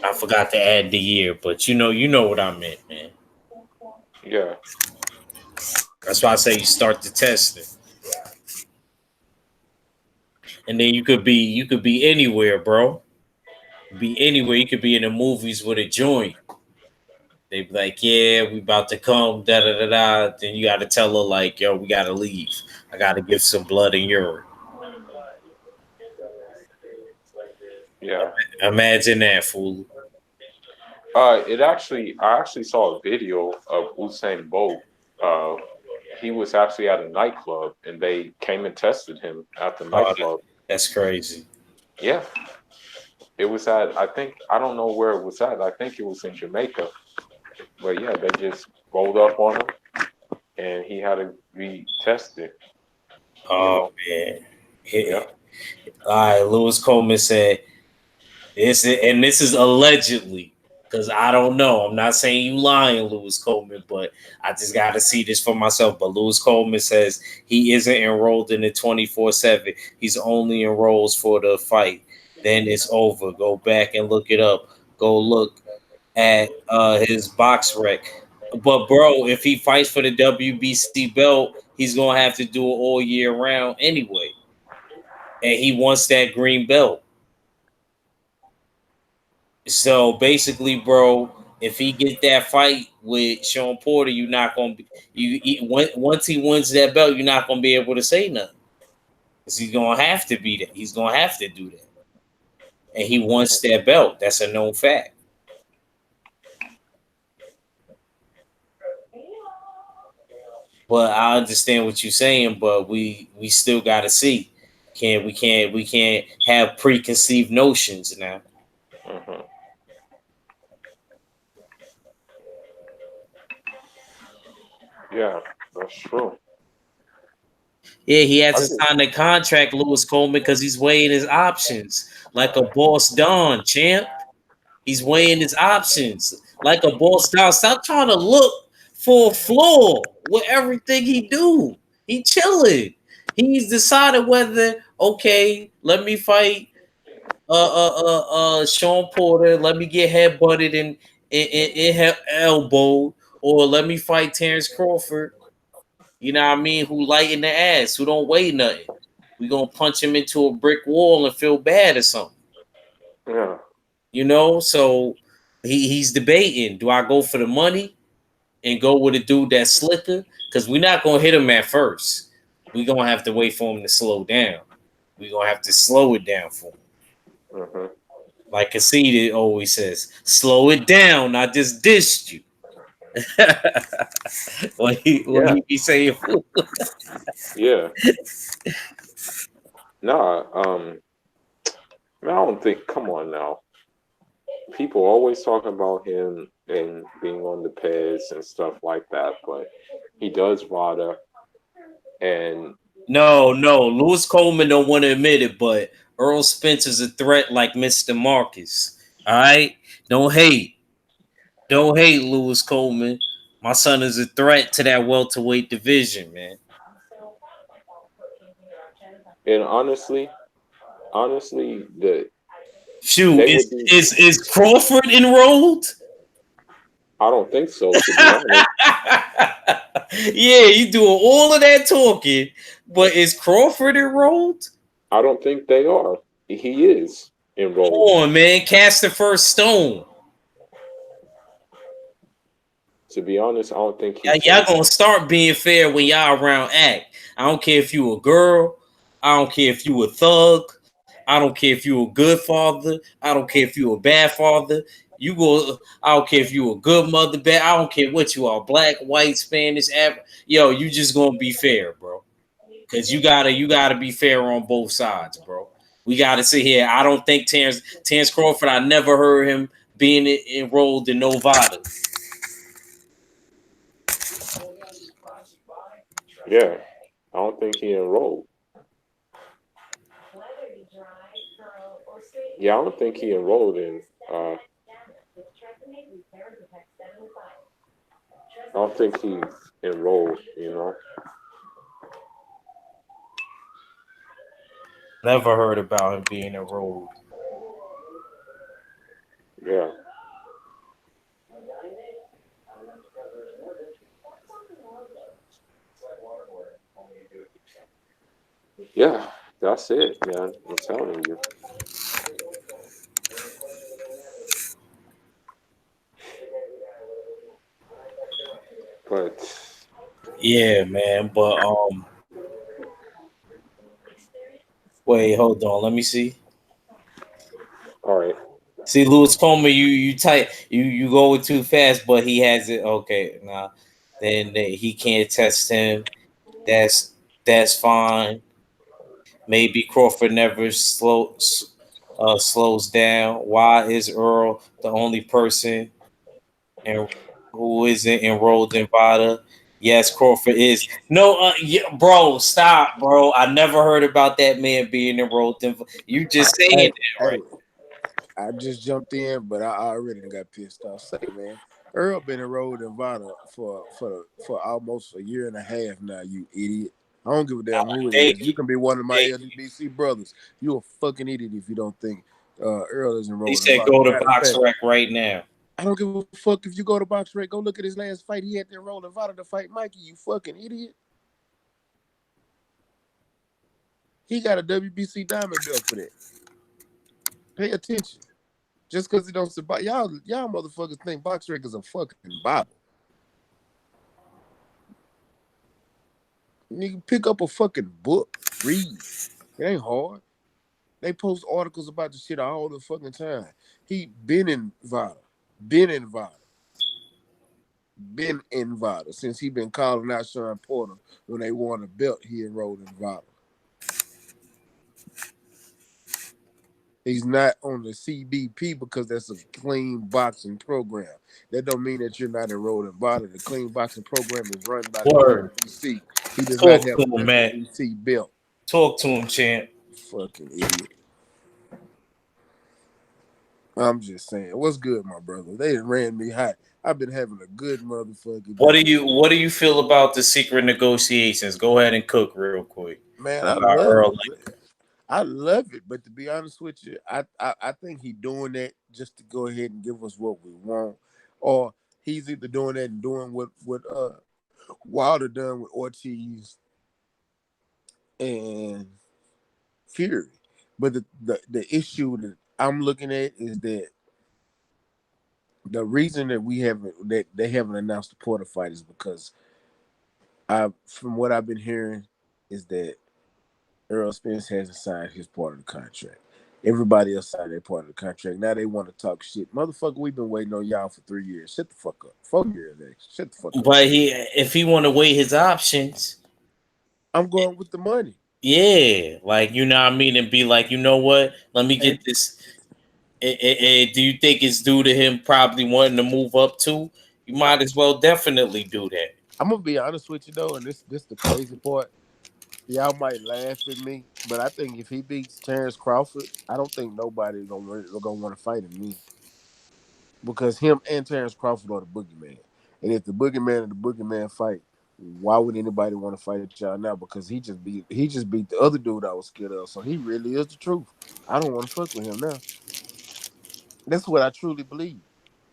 I forgot to add the year, but you know what I meant, man. Yeah. That's why I say you start the testing. And then you could be anywhere, bro. Be anywhere. You could be in the movies with a joint. They be like, yeah, we about to come, da da da da. Then you gotta tell her like, yo, we gotta leave. I gotta give some blood and urine. Yeah. Imagine that, fool. I actually saw a video of Usain Bolt. He was actually at a nightclub, and they came and tested him at the nightclub. That's crazy. Yeah. It was I don't know where it was at. I think it was in Jamaica. But yeah, they just rolled up on him, and he had to be tested. Oh man. Yeah. All right, Lewis Coleman said this is allegedly, because I don't know. I'm not saying you lying, Lewis Coleman, but I just got to see this for myself. But Lewis Coleman says he isn't enrolled in the 24/7. He's only enrolls for the fight. Then it's over. Go back and look it up. Go look at his box rec. But bro, if he fights for the WBC belt, he's gonna have to do it all year round anyway. And he wants that green belt. So basically, bro, if he get that fight with Sean Porter, you're not gonna be once he wins that belt, you're not gonna be able to say nothing. Because he's gonna have to be that. He's gonna have to do that. And he wants that belt. That's a known fact. But I understand what you're saying, but we still gotta see. We can't have preconceived notions now. Mm-hmm. Yeah, that's true. Yeah, he has to sign the contract, Lewis Coleman, because he's weighing his options like a boss Don, champ. He's weighing his options like a boss Don. Stop trying to look for a flaw with everything he do. He chilling. He's decided whether, okay, let me fight Sean Porter, let me get head butted in elbow, or let me fight Terrence Crawford. You know what I mean? Who light in the ass, who don't weigh nothing. We gonna punch him into a brick wall and feel bad or something. Yeah. So he's debating. Do I go for the money and go with a dude that's slicker? Because we're not gonna hit him at first. We're gonna have to wait for him to slow down. We're gonna have to slow it down for him. Mm-hmm. Like Conceited always says, slow it down. I just dissed you. when he be saying fool. Yeah. Nah, I don't think. Come on now. People always talking about him and being on the peds and stuff like that, but he does VADA, and No, Lewis Coleman don't want to admit it, but Errol Spence is a threat like Mr. Marcus. All right? Don't hate. Don't hate Lewis Coleman. My son is a threat to that welterweight division, man. honestly, Shoot, they is would be. is is Crawford enrolled? I don't think so, to be honest. Yeah, you doing all of that talking, but is Crawford enrolled? I don't think they are. He is Come enrolled. on, man, cast the first stone. To be honest, I don't think he's Y'all enrolled. gonna start being fair when y'all around act. I don't care if you a girl. I don't care if you a thug. I don't care if you a good father. I don't care if you a bad father. You go. I don't care if you a good mother. Bad. I don't care what you are. Black, white, Spanish. Yo, you just gonna be fair, bro. Cause you gotta be fair on both sides, bro. We gotta sit here. I don't think Terrence Crawford. I never heard him being enrolled in Novada. Yeah, I don't think he enrolled. Yeah, I don't think he enrolled in. I don't think he enrolled. Never heard about him being enrolled. Yeah, yeah. That's it, man. I'm telling you. But Yeah, man. But wait, hold on. Let me see. all right. See, Lewis Coleman, you tight. You going too fast, but he has it. Okay, nah. Then he can't test him. That's that's fine. Maybe Crawford never slows down. Why is Earl the only person and who isn't enrolled in VADA? Yes, Crawford is. No, yeah, bro, stop, bro. I never heard about that man being enrolled in. You just saying Hey, that, right? hey, I just jumped in, but I already got pissed off. Say, man, Earl been enrolled in Vada for almost a year and a half now. You idiot! I don't give a damn who it Thank is. You you, can be one of my thank you. LDBC brothers. You a fucking idiot if you don't think Earl is He enrolled in said Vada. go to Matter of Box fact, Rec right now. I don't give a fuck if you go to Box Rec. Go look at his last fight. He had to enroll in Vada to fight Mikey. You fucking idiot. He got a WBC diamond belt for that. Pay attention. Just because he don't survive, y'all motherfuckers think Box Rec is a fucking Bible. Nigga, pick up a fucking book, read. It ain't hard. They post articles about the shit all the fucking time. He been in Vada, been in Vada, been in Vada since he been calling out Sean Porter when they won a belt. He enrolled in Vada. He's not on the CBP because that's a clean boxing program. That don't mean that you're not enrolled in VADA. The clean boxing program is run by the Word. WBC. He does not Talk have to a him, man. WBC belt. Talk to him, champ. Fucking idiot. I'm just saying. What's good, my brother? They done ran me hot. I've been having a good motherfucking What day. do you feel about the secret negotiations? Go ahead and cook real quick. Man, I love Earl. it. I love it, but to be honest with you, I think he doing that just to go ahead and give us what we want, or he's either doing that and doing what Wilder done with Ortiz and Fury. But the issue that I'm looking at is that the reason that they haven't announced the Porter fight is because from what I've been hearing is that Errol Spence hasn't signed his part of the contract. Everybody else signed their part of the contract. Now they want to talk shit. Motherfucker, we've been waiting on y'all for 3 years. Shut the fuck up. 4 years, actually. Shut the fuck up. But if he want to weigh his options, I'm going with the money. yeah, like you know what I mean, and be like, you know what? Let me get this. Do you think it's due to him probably wanting to move up too? You might as well definitely do that. I'm gonna be honest with you though, and this the crazy part. Y'all might laugh at me, but I think if he beats Terrence Crawford, I don't think nobody gonna want to fight him then. Because him and Terrence Crawford are the boogeyman. And if the boogeyman and the boogeyman fight, why would anybody want to fight y'all now? Because he just beat the other dude I was scared of. So he really is the truth. I don't want to fuck with him now. That's what I truly believe.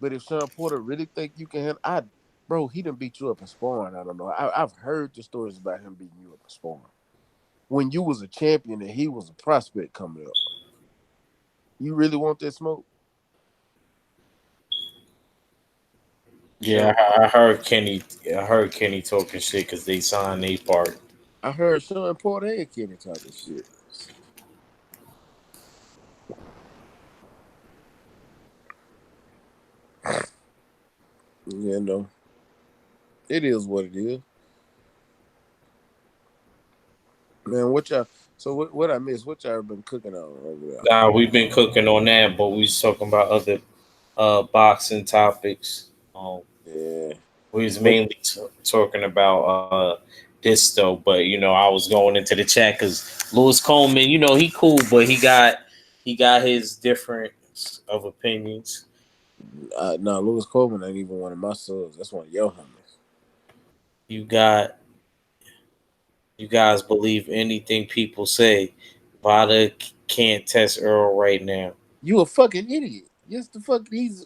But if Sean Porter really think you can handle, bro, he done beat you up in sparring. I don't know. I've heard the stories about him beating you up in sparring. When you was a champion and he was a prospect coming up, you really want that smoke? Yeah, Sean, I heard Kenny. I heard Kenny talking shit because they signed a part. I heard Sean Porter and Kenny talking shit. You know, it is what it is. Man, what y'all? So what I missed? What y'all been cooking on over there? Nah, we've been cooking on that, but we was talking about other boxing topics. Yeah. We was What? mainly talking about this though, but you know, I was going into the chat because Lewis Coleman, you know, he cool, but he got his different of opinions. No, Lewis Coleman ain't even one of my sons. That's one of your homies. You got you guys believe anything people say. Vada can't test Earl right now. You a fucking idiot. Yes, the fuck he's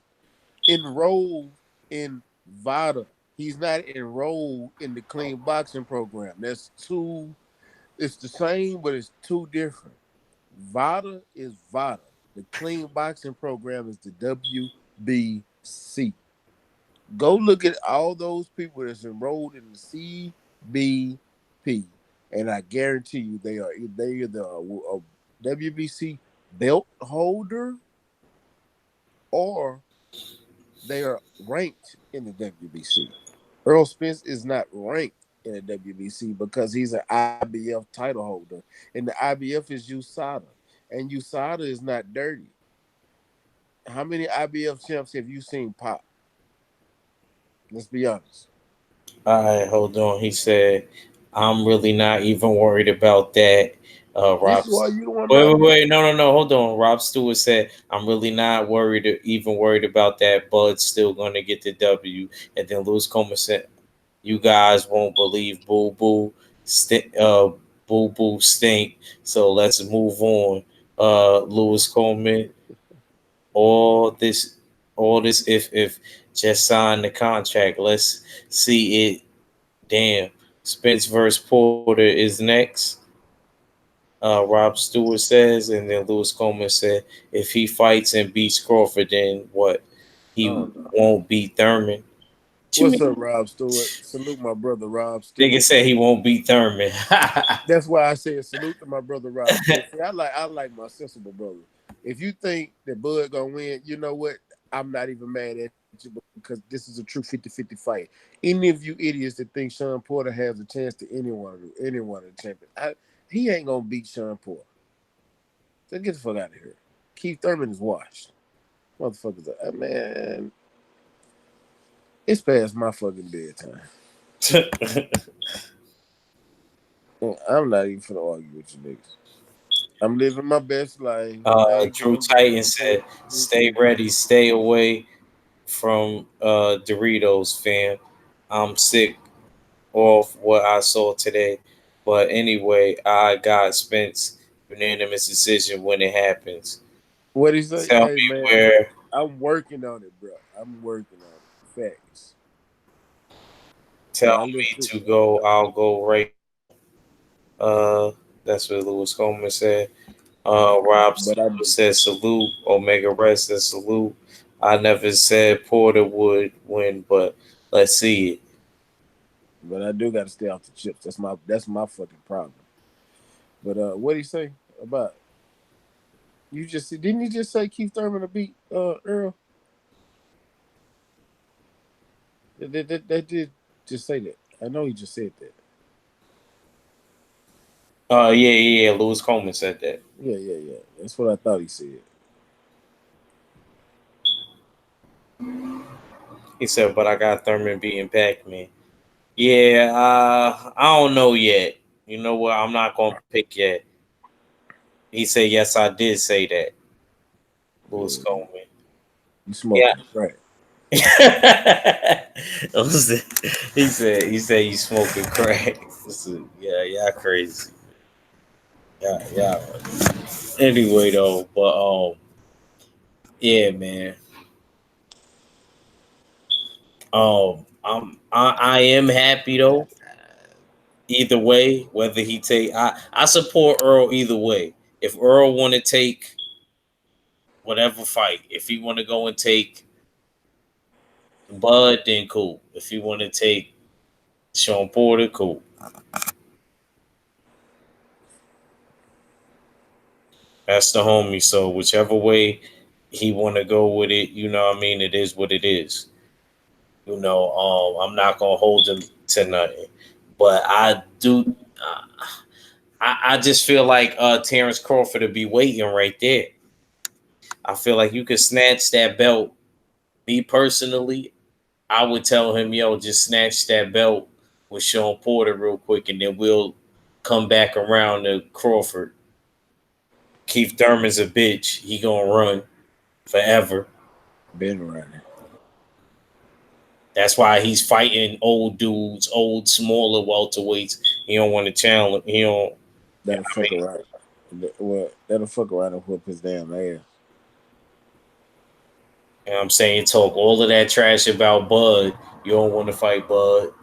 enrolled in VADA. He's not enrolled in the clean boxing program. That's two. It's the same, but it's two different. VADA is VADA. The clean boxing program is the WBC. Go look at all those people that's enrolled in the CBP, and I guarantee you they are the WBC belt holder or they are ranked in the WBC. Earl Spence is not ranked in the WBC because he's an IBF title holder, and the IBF is USADA, and USADA is not dirty. How many IBF champs have you seen pop? Let's be honest. All right, hold on. He said, "I'm really not even worried about that." This Rob, is why you don't want wait, my wait, opinion. wait, no, no, no, hold on. Rob Stewart said, "I'm really not even worried about that. Bud's still going to get the W." And then Lewis Coleman said, "You guys won't believe Boo Boo stink." So let's move on. Lewis Coleman, all this, all this. If just sign the contract. Let's see it. Damn. Spence versus Porter is next. Rob Stewart says, and then Lewis Coleman said, if he fights and beats Crawford, then what? He Oh no. won't beat Thurman. What you What's up, mean? Rob Stewart? Salute my brother Rob Nigga Stewart. said he won't beat Thurman. That's why I said salute to my brother Rob Stewart. See, I like my sensible brother. If you think that Bud gonna win, you know what? I'm not even mad at you because this is a true 50-50 fight. Any of you idiots that think Sean Porter has a chance to anyone of the champions, he ain't gonna beat Sean Porter. So get the fuck out of here. Keith Thurman is washed. Motherfuckers, man, it's past my fucking bedtime. I'm not even finna argue with you niggas. I'm living my best life. I ain't Drew going back Titan and forth. said, stay ready, stay away from Doritos, fam. I'm sick off what I saw today. But anyway, I got Spence unanimous decision when it happens. What he say? Tell Hey me man, where. I'm working on it, bro. I'm working on it. Facts. Tell But I look me to, to go. I'll go right. That's what Lewis Coleman said. Rob but I Stewart said salute. Omega Red said salute. I never said Porter would win, but let's see it. but I do got to stay off the chips. That's my fucking problem. But what he say about it? You just didn't you just say Keith Thurman to beat Earl? They did just say that. I know he just said that. Yeah. Lewis Coleman said that. Yeah. That's what I thought he said. He said, but I got Thurman beating Pac-Man. Yeah, I don't know yet. You know what? I'm not gonna pick yet. He said, yes, I did say that. Lewis Yeah, Coleman. you Yeah. smoking crack. He said you smoking crack. Yeah, crazy. Yeah. Anyway, though, but yeah, man. I am happy though. Either way, whether he take, I support Earl either way. If Earl want to take whatever fight, if he want to go and take Bud, then cool. If he want to take Sean Porter, cool. That's the homie. So whichever way he want to go with it, you know what I mean? It is what it is. You know, I'm not gonna hold him to nothing. But I do. I just feel like Terrence Crawford would be waiting right there. I feel like you could snatch that belt. Me personally, I would tell him, yo, just snatch that belt with Sean Porter real quick, and then we'll come back around to Crawford. Keith Thurman's a bitch. He gonna run forever. Been running. That's why he's fighting old dudes, old smaller welterweights. He don't want to challenge. He don't. That'll I fuck mean, around. Well, that'll fuck around and whoop his damn ass. you know what I'm saying, talk all of that trash about Bud. You don't want to fight Bud.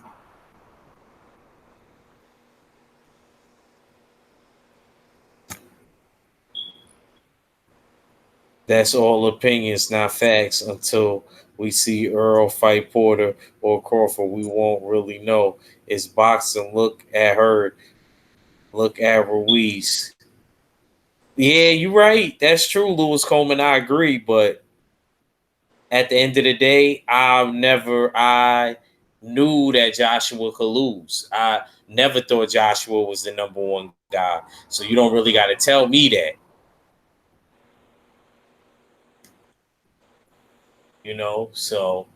That's all opinions, not facts. Until we see Earl fight Porter or Crawford, we won't really know. It's boxing. Look at her. Look at Ruiz. Yeah, you're right. That's true, Lewis Coleman. I agree. But at the end of the day, I knew that Joshua could lose. I never thought Joshua was the number one guy. So you don't really got to tell me that. So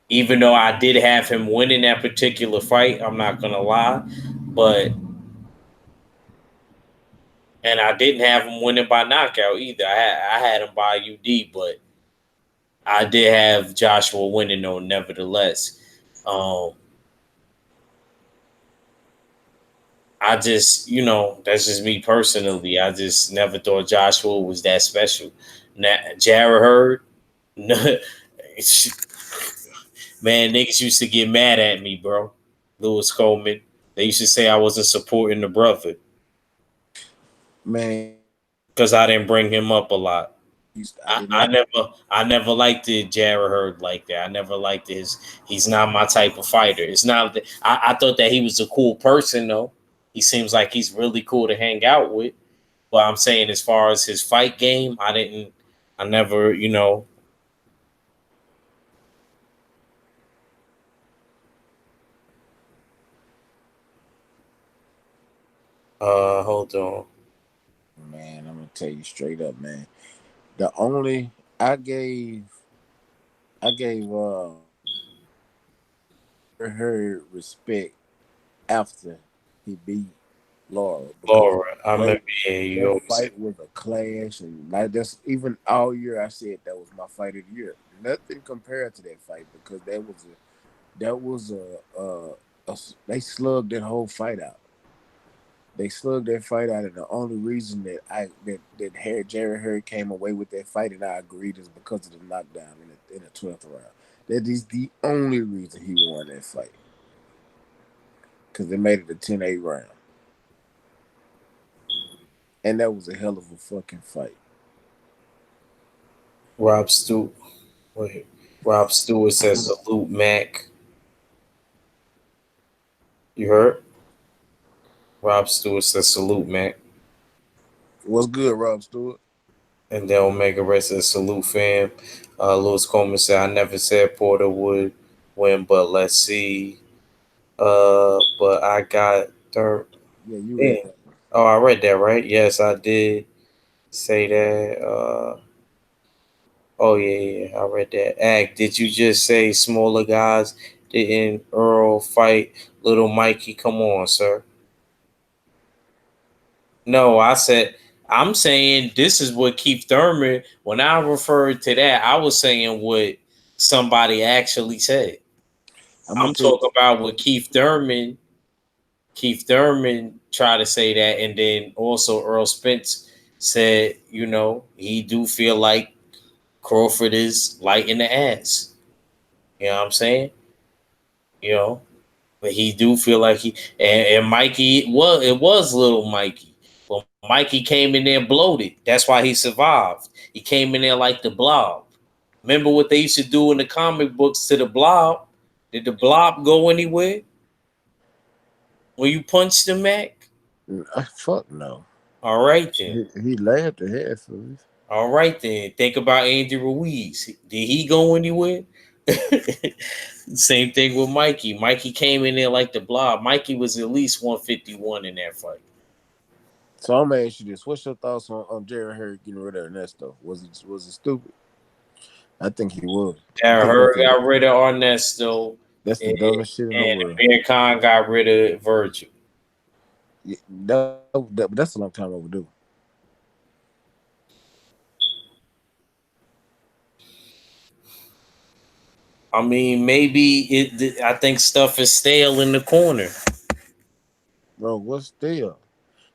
even though I did have him winning that particular fight, I'm not gonna lie, but and I didn't have him winning by knockout either. I had him by UD, but I did have Joshua winning though. Nevertheless, um, I just that's just me personally. I just never thought Joshua was that special. Now, Jared Hurd, man, niggas used to get mad at me, bro. Lewis Coleman. They used to say I wasn't supporting the brother Man, because I didn't bring him up a lot. I I, did I not. never liked the Jared Hurd like that. I never liked his. He's not my type of fighter. It's not. I thought that he was a cool person though. He seems like he's really cool to hang out with. But I'm saying as far as his fight game, I didn't. I never. Hold on. Man, I'm gonna tell you straight up, man. The only I gave her respect after he beat Laura because Laura, I that remember. Yeah, you that always said. fight was a clash, and like that's even all year I said that was my fight of the year. Nothing compared to that fight because that was a they slugged that whole fight out. They slugged that fight out, and the only reason that Jerry Hurd came away with that fight, and I agreed, is because of the knockdown in the 12th round. That is the only reason he won that fight because they made it a 10-8 round, and that was a hell of a fucking fight. Rob Stewart. Wait. Rob Stewart says salute Mac. You heard? Rob Stewart says salute Mac. What's good, Rob Stewart? And then Omega Rest is salute fam. Lewis Coleman said, I never said Porter would win, but let's see. But I got third. Yeah, you read Damn. that. Oh, I read that, right? Yes, I did say that. Oh, yeah, I read that. Act, did you just say smaller guys didn't Earl fight little Mikey? Come on, sir. No, I said, I'm saying this is what Keith Thurman, when I referred to that, I was saying what somebody actually said. I'm gonna I'm tell you. talking about what Keith Thurman tried to say that, and then also Earl Spence said, he do feel like Crawford is light in the ass. You know what I'm saying? You know, but he do feel like and Mikey, well, it was little Mikey. But Mikey came in there bloated. That's why he survived. He came in there like the blob. Remember what they used to do in the comic books to the blob? Did the blob go anywhere when you punched him, Mac? Fuck no. All right then. He laughed at half of it. All right then. Think about Andy Ruiz. Did he go anywhere? Same thing with Mikey. Mikey came in there like the blob. Mikey was at least 151 in that fight. So I'm gonna ask you this: what's your thoughts on Jared Hurd getting rid of Ernesto? Was it stupid? I think he was. I Darren think Hurd got rid of Ernesto, that's the and, dumbest shit in the and world. Amir Khan got rid of Virgil. Yeah, but that's a long time overdue. I mean, maybe I think stuff is stale in the corner. Bro, what's still?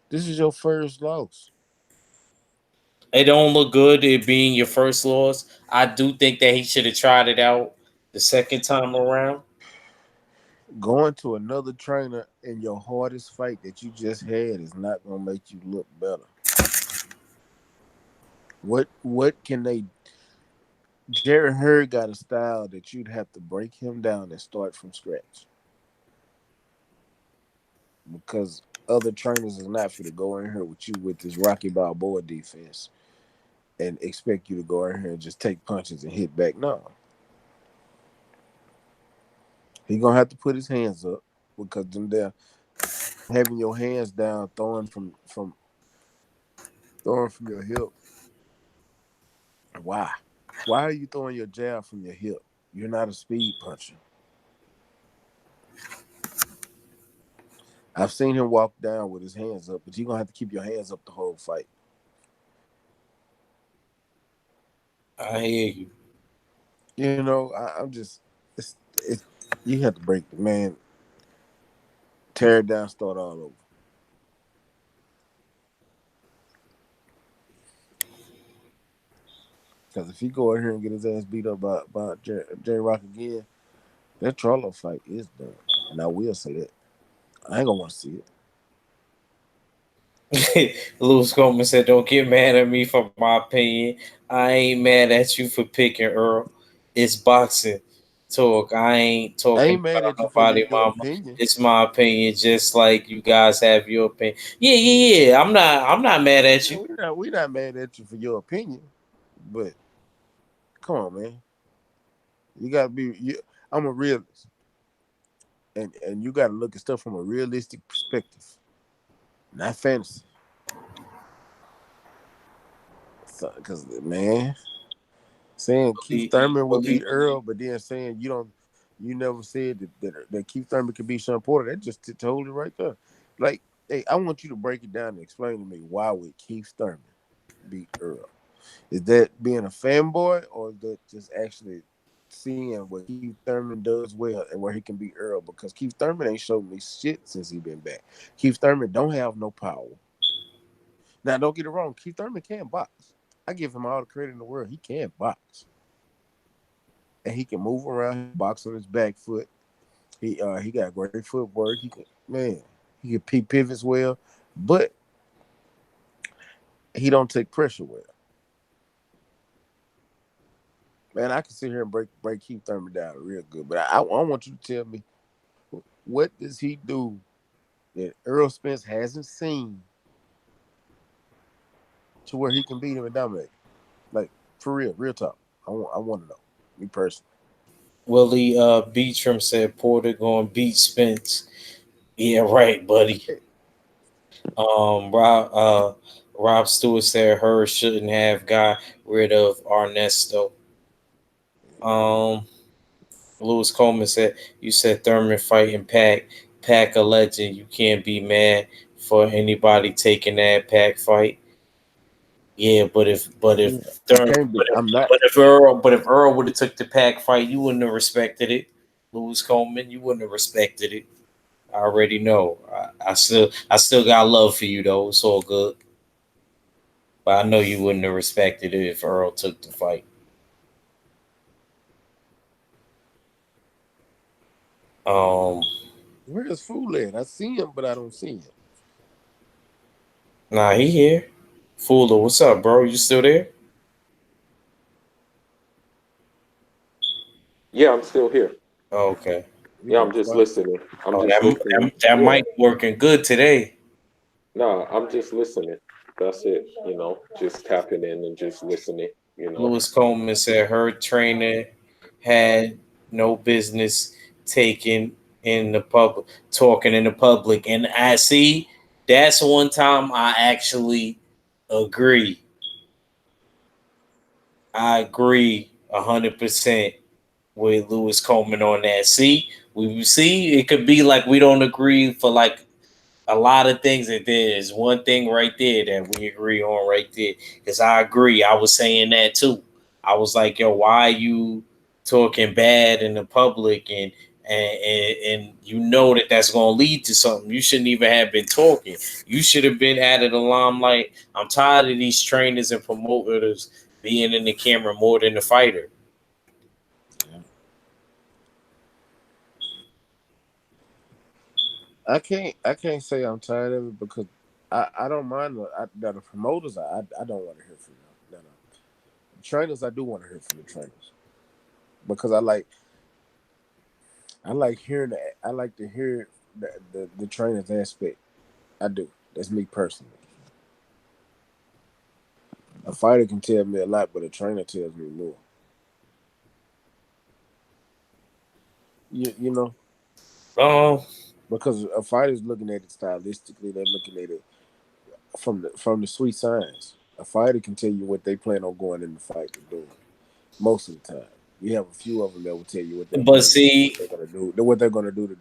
This is your first loss. It don't look good it being your first loss. I do think that he should have tried it out the second time around. Going to another trainer in your hardest fight that you just had is not gonna make you look better. What can they Jared Hurd got a style that you'd have to break him down and start from scratch. Because other trainers is not for to go in here with you with this Rocky Balboa defense and expect you to go in here and just take punches and hit back. No. He gonna have to put his hands up because them there having your hands down, throwing from your hip. Why? Why are you throwing your jab from your hip? You're not a speed puncher. I've seen him walk down with his hands up, but you're gonna have to keep your hands up the whole fight. I hear you. I'm just it's you have to break the man, tear it down, start all over. Because if he go in here and get his ass beat up by J Rock again, that Charlo fight is done. And I will say that. I ain't gonna want to see Lewis Coleman said, "Don't get mad at me for my opinion. I ain't mad at you for picking Earl. It's boxing talk. I ain't I talking ain't mad about at you for your nobody, mama. opinion. It's my opinion, just like you guys have your opinion. Yeah, yeah, yeah. I'm not mad at No, you. we not mad at you for your opinion, but come on, man. You gotta be. I'm a realist, and you gotta look at stuff from a realistic perspective, not fantasy. Because man, saying Keith Thurman would beat Earl, but then saying you never said that Keith Thurman could beat Sean Porter. That just told it right there. Like, hey, I want you to break it down and explain to me why would Keith Thurman beat Earl? Is that being a fanboy, or is that just actually seeing what Keith Thurman does well and where he can beat Earl? Because Keith Thurman ain't showed me shit since he been back. Keith Thurman don't have no power. Now, don't get it wrong. Keith Thurman can box. I give him all the credit in the world. He can box, and he can move around. He box on his back foot. He got great footwork. He pivots well, but he don't take pressure well. Man, I can sit here and break Keith Thurman down real good, but I want you to tell me what does he do that Errol Spence hasn't seen to where he can beat him and dominate. For real talk. I want to know. Me personally. Willie Beacham said Porter going to beat Spence. Yeah, right, buddy. Rob Stewart said Hurd shouldn't have got rid of Ernesto. Lewis Coleman said you said Thurman fighting Pack a legend. You can't be mad for anybody taking that Pack fight. Yeah, Yeah, I can't be. I'm not. But if Earl would have took the Pack fight, you wouldn't have respected it. Lewis Coleman, you wouldn't have respected it. I already know. I still got love for you though. It's all good. But I know you wouldn't have respected it if Earl took the fight. Um, Where's Fool at? I see him, but I don't see him. nah, he here. Fuller, what's up, bro? You still there? Yeah, I'm still here. Oh, okay. Yeah, I'm just listening. I'm Oh, just listening. that Yeah. mic working good today. No, I'm just listening. That's it. Just tapping in and just listening. Lewis Coleman said her trainer had no business taking in the public, talking in the public, and I see that's one time I actually agree. I agree 100% with Lewis Coleman on that. See, it could be like we don't agree for like a lot of things, that there's one thing right there that we agree on right there. Because I agree. I was saying that too. I was like, yo, why are you talking bad in the public and you know that that's going to lead to something. You shouldn't even have been talking. You should have been out of the limelight. I'm tired of these trainers and promoters being in the camera more than the fighter. Yeah. I can't say I'm tired of it because I don't mind the promoters. I don't want to hear from them. No. The trainers, I do want to hear from the trainers because I like hearing that. I like to hear the trainers aspect. I do. That's me personally. A fighter can tell me a lot, but a trainer tells me more. You know, Oh, because a fighter's looking at it stylistically. They're looking at it from the sweet signs. A fighter can tell you what they plan on going in the fight to do. Most of the time, you have a few of them that will tell you what they're but planning, what see, they're gonna do, what they're gonna do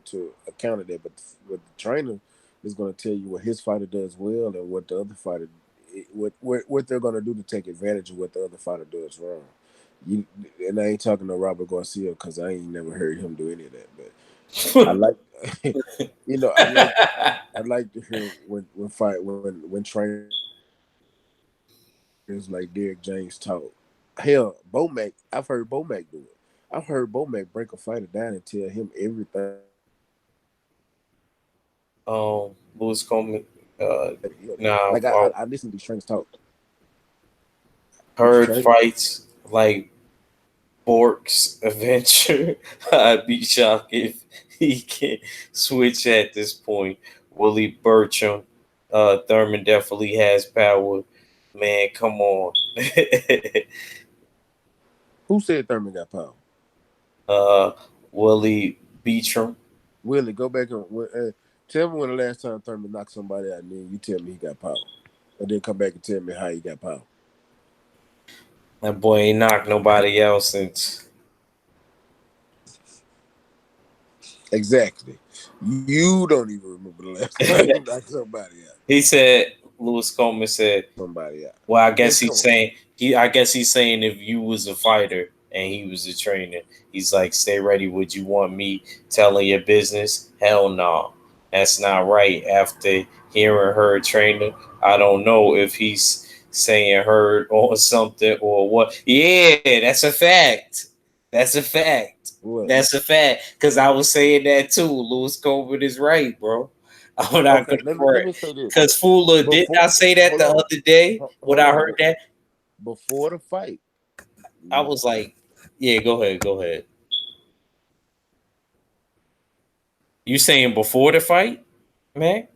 to counter that. But the trainer is gonna tell you what his fighter does well and what the other fighter, what they're gonna do to take advantage of what the other fighter does wrong. You and I ain't talking to Robert Garcia because I ain't never heard him do any of that. But I like, I like to hear when trainers like Derek James talk. Hell, Bomac, I've heard Bomac do it. I've heard Bomac break a fighter down and tell him everything. Lewis Coleman. Nah, Like I listen to these trainers talk. These Heard trainers, fights like Bork's adventure. I'd be shocked if he can switch at this point. Willie Burcham. Thurman definitely has power. Man, come on. who said Thurman got power? uh, Willie Beacham. Willie, go back and tell me when the last time Thurman knocked somebody out, and then you tell me he got power, and then come back and tell me how he got power. That boy ain't knocked nobody else since. Exactly. You don't even remember the last time you knocked somebody out. He said, Lewis Coleman said, Somebody out. well, I Man, guess come he's on. saying if you was a fighter and he was a trainer, he's like, stay ready. Would you want me telling your business? Hell no. That's not right. After hearing her trainer, I don't know if he's saying her or something or what. Yeah, that's a fact. That's a fact. What? That's a fact. Because I was saying that too. Lewis Coleman is right, bro. I'm not Okay, gonna let correct. me say this. Because Fuller, didn't Before, I say that hold the on, other day when hold I on. heard that? Before the fight, I was like, yeah, go ahead, go ahead. You saying before the fight, man?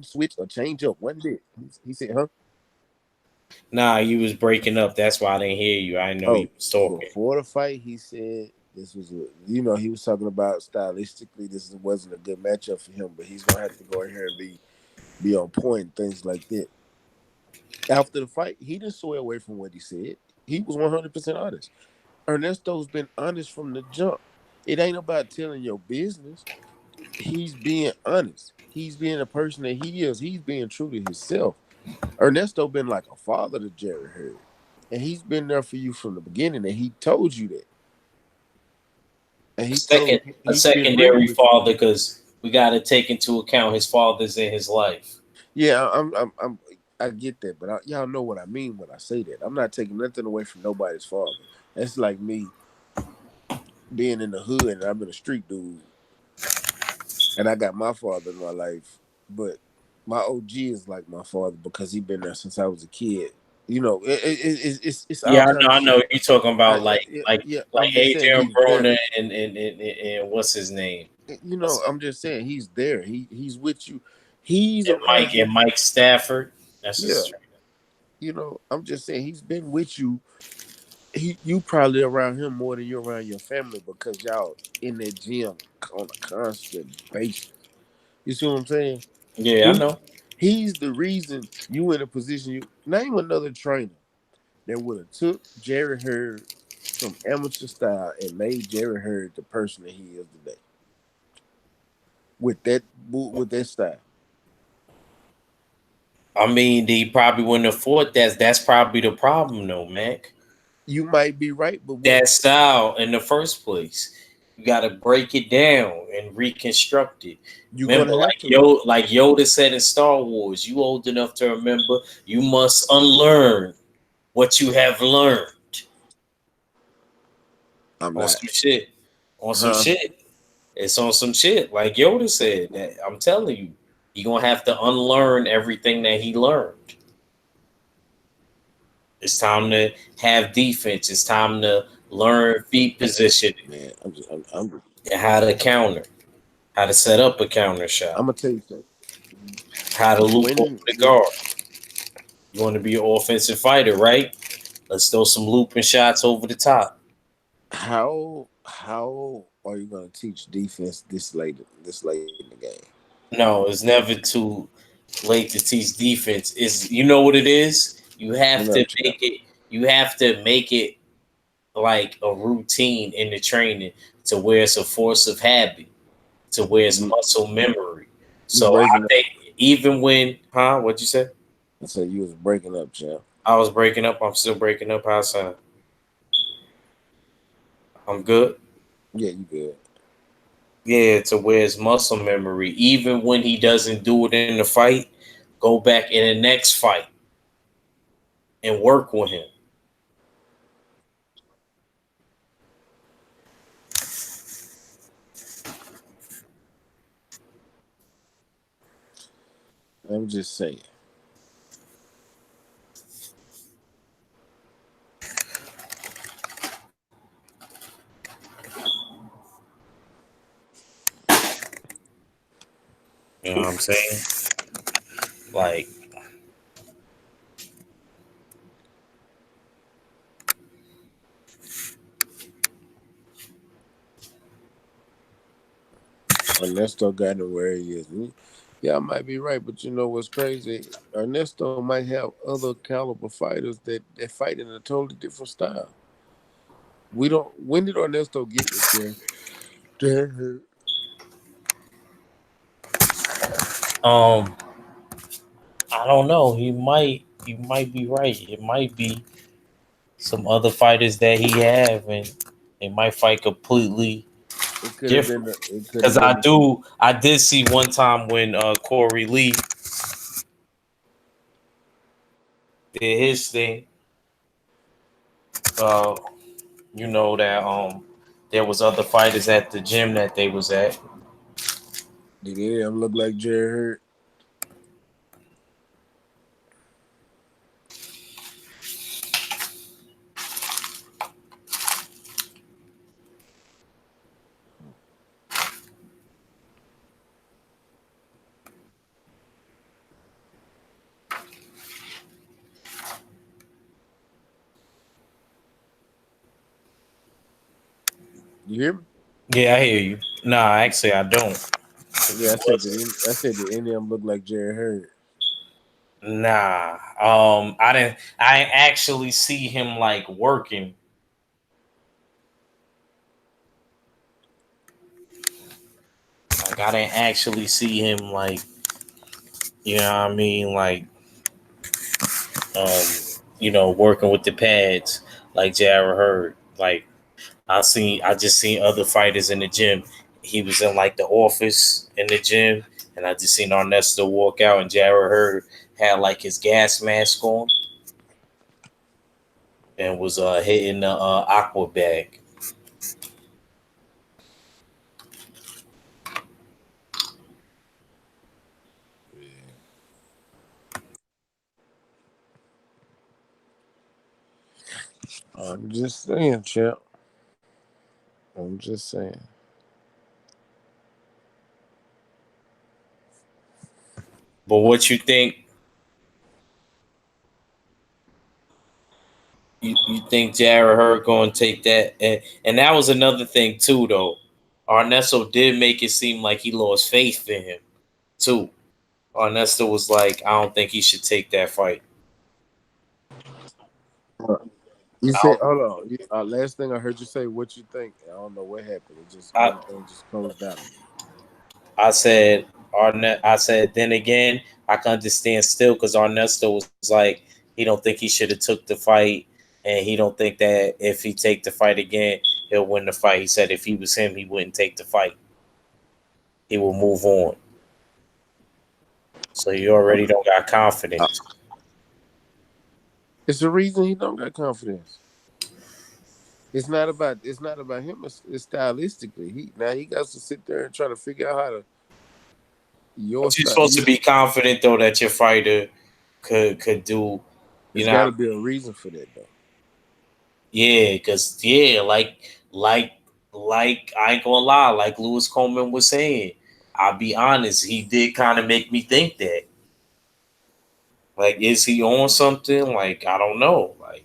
switch or change up one bit. He said, huh? Nah, you was breaking up. That's why I didn't hear you. I didn't know you Oh, was talking. before the fight, he said this was he was talking about stylistically, wasn't a good matchup for him, but he's gonna have to go in here and be on point and things like that. After the fight, he didn't sway away from what he said. He was 100% honest. Ernesto's been honest from the jump. It ain't about telling your business. He's being honest. He's being a person that he is. He's being true to himself. Ernesto been like a father to Jerry Hurd, and he's been there for you from the beginning. And he told you that, and A he's been real secondary with you. father, because we got to take into account his father's in his life. Yeah, I get that, but y'all know what I mean when I say that. I'm not taking nothing away from nobody's father. That's like me being in the hood and I've been a street dude, and I got my father in my life, but my OG is like my father because he been there since I was a kid. You know, it's all Yeah, kind of I know. shit. You're talking about Yeah. like I'm just saying Adrian he's there. Broner and what's his name? You know, I'm just saying he's there. He's with you. He's And around you. Mike Stafford. That's Yeah. his. You know, I'm just saying he's been with you. You probably around him more than you're around your family because y'all in that gym on a constant basis. You see what I'm saying? Yeah, I He know. he's the reason you in a position. You name another trainer that would have took Jerry Hurd from amateur style and made Jerry Hurd the person that he is today with that style. I mean, they probably wouldn't have fought that. That's probably the problem, though, Mac. You might be right, but what That style in the first place. You got to break it down and reconstruct it. you're Remember, gonna have to. like Yoda said in Star Wars, you old enough to remember, you must unlearn what you have learned. I'm On not, some shit. On some huh? shit. It's on some shit. Like Yoda said, that I'm telling you, you're gonna have to unlearn everything that he learned. It's time to have defense. It's time to learn feet positioning Man, and how to counter, how to set up a counter I'm shot, gonna tell you something. how to loop over When the guard. You want to be an offensive fighter, right? Let's throw some looping shots over the top. how are you gonna teach defense this late in the game? No, it's never too late to teach defense. Is you know what it is? You have to No, champ. make it. You have to make it like a routine in the training to where it's a force of habit, to where it's You muscle memory. you So I breaking up. think even when, huh? What'd you say? I said you was breaking up, champ. I was breaking up. I'm still breaking up. How sound? I'm good. Yeah, you good. Yeah, to where it's muscle memory. Even when he doesn't do it in the fight, go back in the next fight and work with him. I'm just saying. You know what I'm saying? Like, Ernesto got him where he is. Yeah, I might be right, but you know what's crazy? Ernesto might have other caliber fighters that fight in a totally different style. We don't. When did Ernesto get with Terrence? um, I don't know. You might be right. It might be some other fighters that he have, and they might fight completely It could have been. different. It could Because have been. I did see one time when Corey Lee did his thing. Uh, you know that there was other fighters at the gym that they was at. Did any of them look like Jerry Hurt? You hear me? Yeah, I hear you. Nah, actually, I don't. Yeah, I said that any of them look like Jerry Hurd. Nah, I didn't. I actually see him like working. Like I didn't actually see him like, you know what I mean, like, um, working with the pads like Jared Hurd. Like I just seen other fighters in the gym. He was in like the office in the gym, and I just seen Ernesto walk out, and Jared Hurd had like his gas mask on and was hitting the aqua bag. Yeah. I'm just saying, champ. I'm just saying. But what you think? You think Jared Hurd going to take that? And that was another thing too, though. Ernesto did make it seem like he lost faith in him too. Ernesto was like, I don't think he should take that fight. You I, said, don't- hold on. Last thing I heard you say, what you think? I don't know what happened. It just I, everything just closed down again. I said I said then again I can understand still because Ernesto was like he don't think he should have took the fight, and he don't think that if he take the fight again he'll win the fight. He said if he was him he wouldn't take the fight. He will move on. So you already don't got Uh, confidence. It's the reason he don't got confidence. It's not about him. It's stylistically. He got to sit there and try to figure out how to your But you're style. supposed to be confident though that your fighter could do, you There's know. got to be a reason for that though. Yeah, because yeah, like I ain't gonna lie, like Lewis Coleman was saying, I'll be honest, he did kind of make me think that. Like, is he on something? Like, I don't know. Like,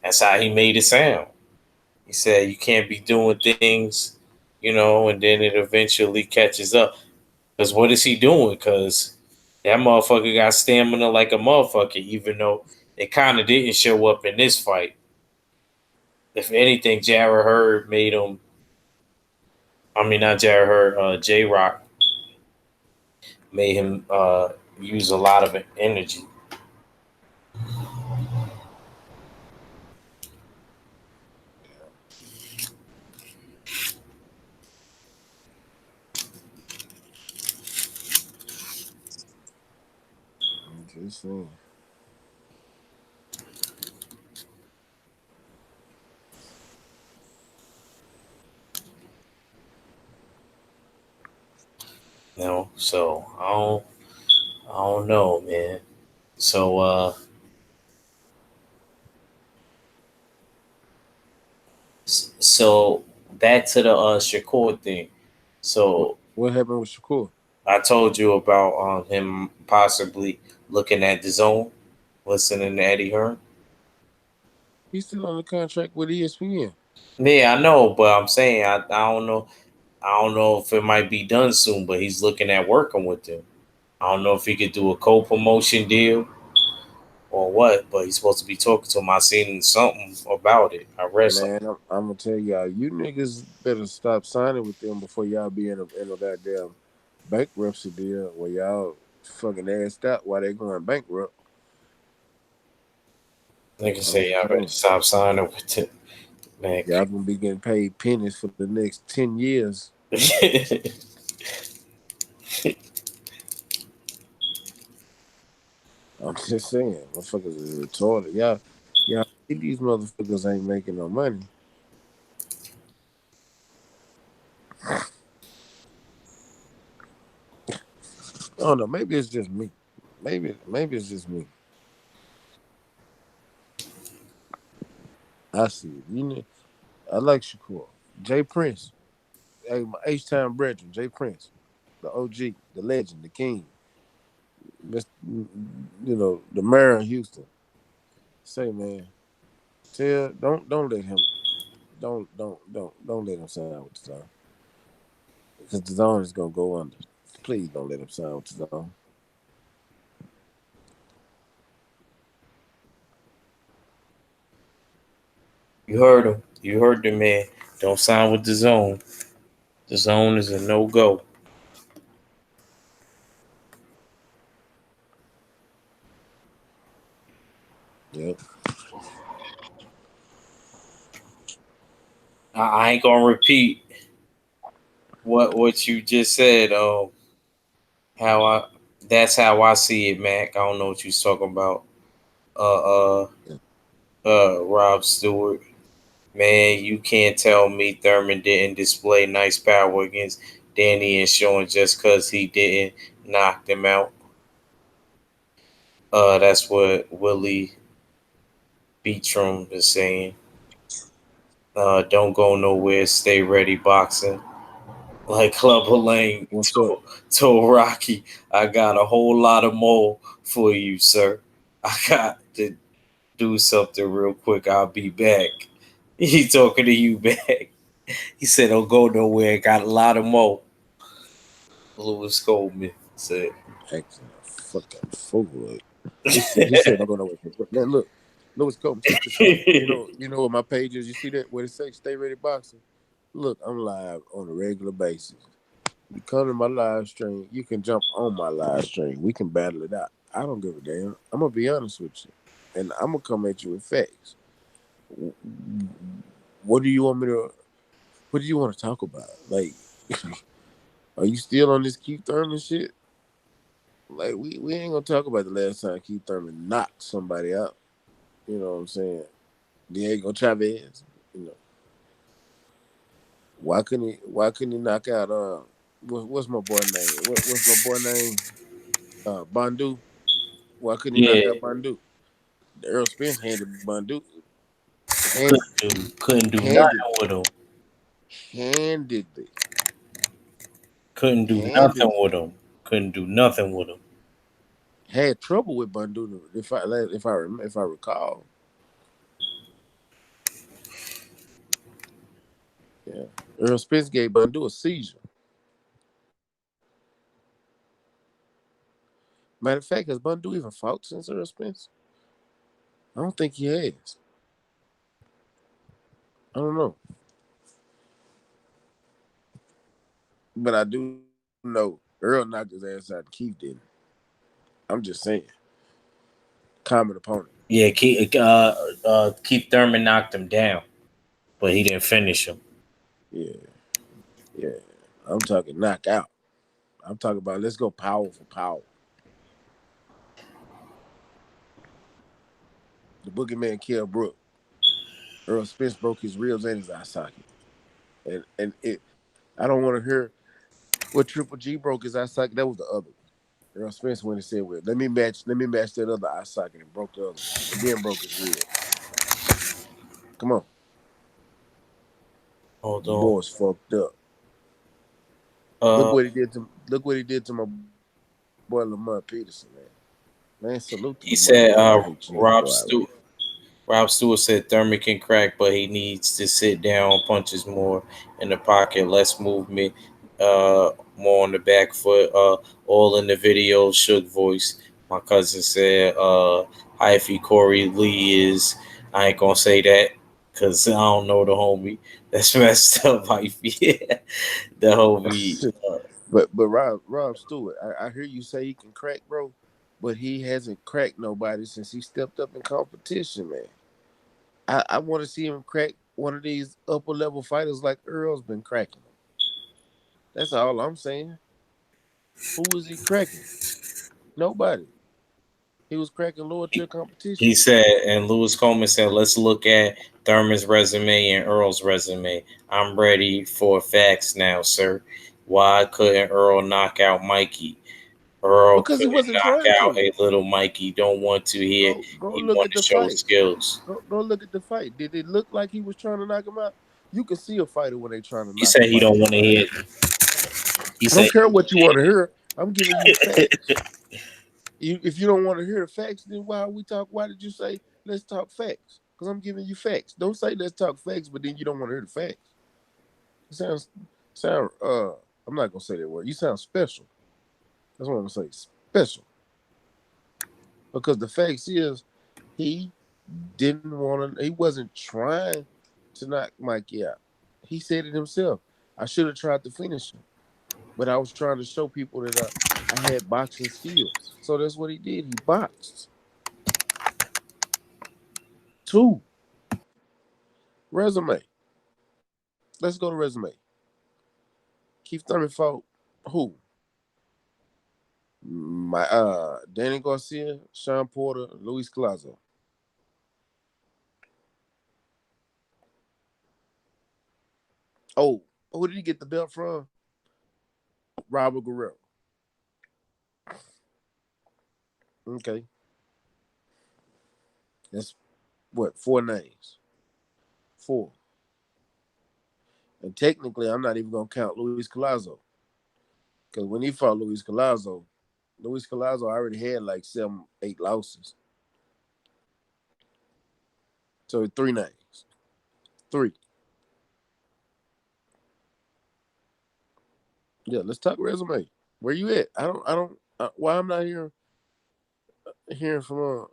that's how he made it sound. He said you can't be doing things, and then it eventually catches up. Because what is he doing? Because that motherfucker got stamina like a motherfucker, even though it kind of didn't show up in this fight. If anything, Jared Hurd made him. I mean, not Jared Hurd. J Rock made him use a lot of energy. I'm just saying. So I don't know, man. So so back to the Shakur thing. What So what happened with Shakur? I told you about him possibly looking at the zone, listening to Eddie Hearn. He's still on the contract with ESPN. Yeah, I know, but I'm saying I don't know. I don't know if it might be done soon, but he's looking at working with them. I don't know if he could do a co-promotion deal or what, but he's supposed to be talking to him. I seen something about it. I read something. Man, I'm gonna tell y'all, you niggas better stop signing with them before y'all be in a goddamn bankruptcy deal where y'all fucking assed out while they going bankrupt. Nigga I'm say y'all just better saying. stop signing with it, man. Y'all gonna be getting paid pennies for the next 10 years. I'm just saying, motherfuckers is retarded. Y'all, these motherfuckers ain't making no money. I don't know. Maybe it's just me. Maybe it's just me. I see it. You know, I like Shakur. Jay Prince. Hey, my H-Time brethren, Jay Prince, the OG, the legend, the king, the mayor of Houston. Say, man, don't let him. don't let him sign with the Zone because the Zone is gonna go under. Please don't let him sign with the Zone. You heard him. You heard the man. Don't sign with the Zone. The Zone is a no go. Yep. I ain't gonna repeat what you just said. How I that's how I see it, Mac. I don't know what you talking about. Uh, uh, Rob Stewart. Man, you can't tell me Thurman didn't display nice power against Danny and Sean just because he didn't knock them out. That's what Willie Beachrum is saying. Don't go nowhere. Stay ready, boxing. Like Clubber Lang What's up? told Rocky, I got a whole lot of more for you, sir. I got to do something real quick. I'll be back. He talking to you back. He said, don't go nowhere. Got a lot of more. Lewis Coleman said. Acting a fucking fool. He said don't go nowhere. Now look, Lewis Coleman, check this out. You know what my page is. You see that where it says "Stay Ready Boxing"? Look, I'm live on a regular basis. You come to my live stream, you can jump on my live stream. We can battle it out. I don't give a damn. I'm gonna be honest with you, and I'm gonna come at you with facts. What do you want me to? What do you want to talk about? Like, are you still on this Keith Thurman shit? Like, we ain't gonna talk about the last time Keith Thurman knocked somebody out. You know what I'm saying? Diego Chavez. You know, why couldn't he knock out what's my boy name? What's my boy name? Bandu. Why couldn't he knock Yeah, out Bandu? Errol Spence handed Bandu hand, couldn't do handed nothing with him. handedly. Couldn't do nothing Handedly. with him. Couldn't do nothing with him. Had trouble with Bandu if I recall. Yeah. Errol Spence gave Bandu a seizure. Matter of fact, has Bandu even fought since Errol Spence? I don't think he has. I don't know. But I do know Earl knocked his ass out and Keith didn't. I'm just saying. Common opponent. Yeah, Keith Thurman knocked him down, but he didn't finish him. Yeah. Yeah. I'm talking knockout. I'm talking about let's go power for power. The boogeyman killed Brooke. Earl Spence broke his ribs and his eye socket. And it I don't want to hear what Triple G broke his eye socket. That was the other one. Earl Spence went and said, well, let me match that other eye socket and broke the other one. And then broke his rib. Come on. Hold The on. boy's fucked up. Uh, Look what he did to my boy Lamar Peterson, man. Man, salute to he Lamar, said man. I hate you, Rob boy. Stewart. Rob Stewart said Thurman can crack, but he needs to sit down, punches more in the pocket, less movement, more on the back foot. All in the video, shook voice. My cousin said, hyphy Corey Lee is. I ain't gonna say that because I don't know the homie. That's messed up, hyphy. The homie. But Rob Stewart, I hear you say he can crack, bro, but he hasn't cracked nobody since he stepped up in competition, man. I want to see him crack one of these upper level fighters like Earl's been cracking them. That's all I'm saying. Who is he cracking? Nobody. He was cracking lower tier He competition. said, and Lewis Coleman said, let's look at Thurman's resume and Earl's resume. I'm ready for facts now, sir. Why couldn't Earl knock out Mikey? Earl Because he couldn't wasn't knock trying out to. a little Mikey. Don't want to hear. Go He look want at to the show fight. skills. Go look at the fight. Did it look like he was trying to knock him out? You can see a fighter when they trying to He knock said he somebody don't out, want to man. hear. He I said, don't care what you want to hear. I'm giving you the facts. If you don't want to hear the facts, then why we talk? Why did you say let's talk facts? because I'm giving you facts. Don't say let's talk facts, but then you don't want to hear the facts. It sound. I'm not gonna say that word. You sound special. That's what I'm gonna say. Special. Because the facts is, he didn't want to. He wasn't trying to knock Mikey out. He said it himself. I should have tried to finish him, but I was trying to show people that I had boxing skills. So that's what he did. He boxed. Two, resume. Let's go to resume. Keith Thurman fought who? My Danny Garcia, Sean Porter, Luis Collazo. Oh, who did he get the belt from? Robert Guerrero. Okay. That's what, 4 names? 4. And technically, I'm not even gonna count Luis Collazo. Because when he fought Luis Collazo already had like 7, 8 losses. So 3 names. 3. Yeah, let's talk resume. Where you at? Why I'm not hearing from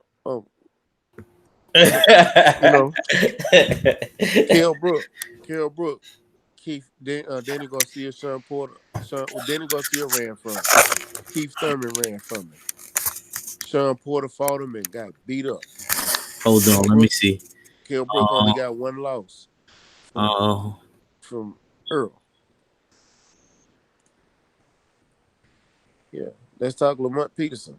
Kell Brook, Danny Garcia, Sean Porter. Danny Garcia ran from me. Keith Thurman ran from me. Sean Porter fought him and got beat up. Hold on, let me see. Kell Brook only got 1 loss from Errol. Yeah, let's talk Lamont Peterson.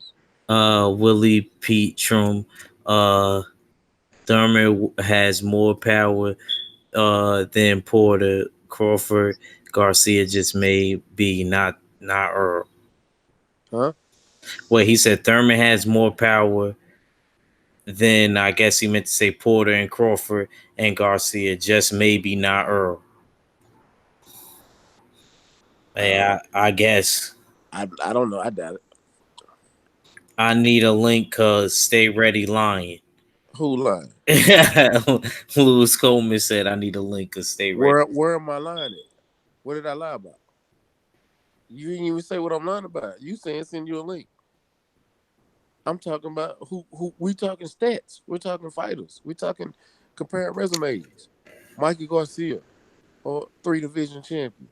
Willie Pete Trum. Thurman has more power than Porter. Crawford, Garcia just may be not Earl. Huh? Well, he said Thurman has more power than, I guess he meant to say, Porter and Crawford and Garcia, just maybe not Earl. Yeah, I guess. I don't know. I doubt it. I need a link because Stay Ready lying. Who lying? Lewis Coleman said I need a link because Stay Ready. Where am I lying at? What did I lie about? You didn't even say what I'm lying about. You saying send you a link. I'm talking about who we talking stats. We're talking fighters. We're talking comparing resumes. Mikey Garcia, or 3 division champion.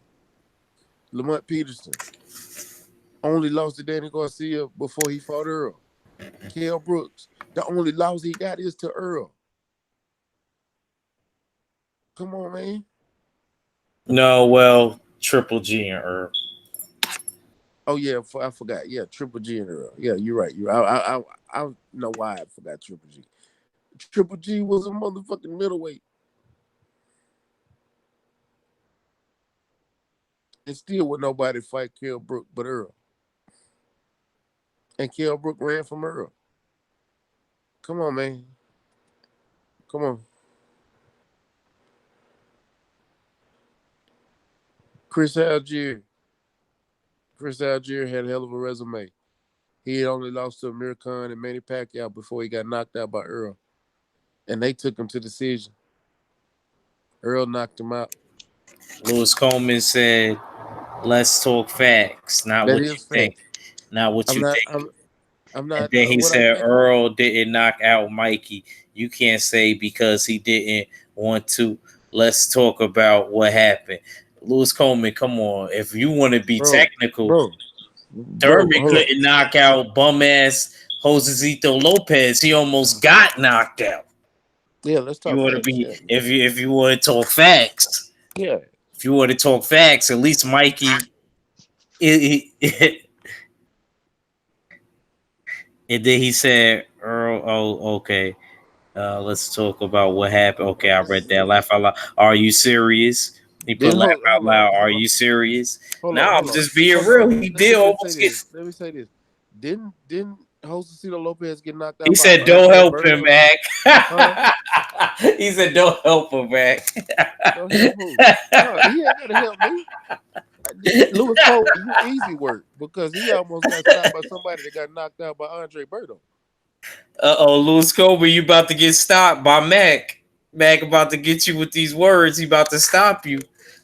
Lamont Peterson only lost to Danny Garcia before he fought Errol. Kell Brooks, the only loss he got is to Errol. Come on, man. No, well, Triple G and Earl. Oh yeah, I forgot. Yeah, Triple G and Errol. Yeah, you're right. I don't know why I forgot Triple G. Triple G was a motherfucking middleweight. And still would nobody fight Kell Brook but Errol. And Kell Brook ran from Errol. Come on, man. Come on. Chris Algier had a hell of a resume. He had only lost to Amir Khan and Manny Pacquiao before he got knocked out by Errol. And they took him to decision. Errol knocked him out. Lewis Coleman said, let's talk facts, not That what is you fact. think. Not what you think. I'm not. And then he said Earl didn't knock out Mikey. You can't say because he didn't want to. Let's talk about what happened. Lewis Coleman, come on. If you want to be technical, Thurman couldn't knock out bum ass Josecito Lopez. He almost got knocked out. Yeah, let's talk. You want to be if you want to talk facts. Yeah. If you want to talk facts, at least Mikey. And then he said, Earl, oh, okay. Let's talk about what happened. Okay, I read that. Laugh out loud. Are you serious? He put laugh out loud. Are you serious? Now I'm just being real. He did almost get. Let me say this. Didn't Josecito Lopez get knocked out? He said, "Don't help him back." He said, "Don't help him back." Don't help who? No, he ain't gotta help me. Lewis Coleman, you easy work because he almost got stopped by somebody that got knocked out by Andre Berto. Lewis Kobe, you about to get stopped by Mac. Mac about to get you with these words. He about to stop you.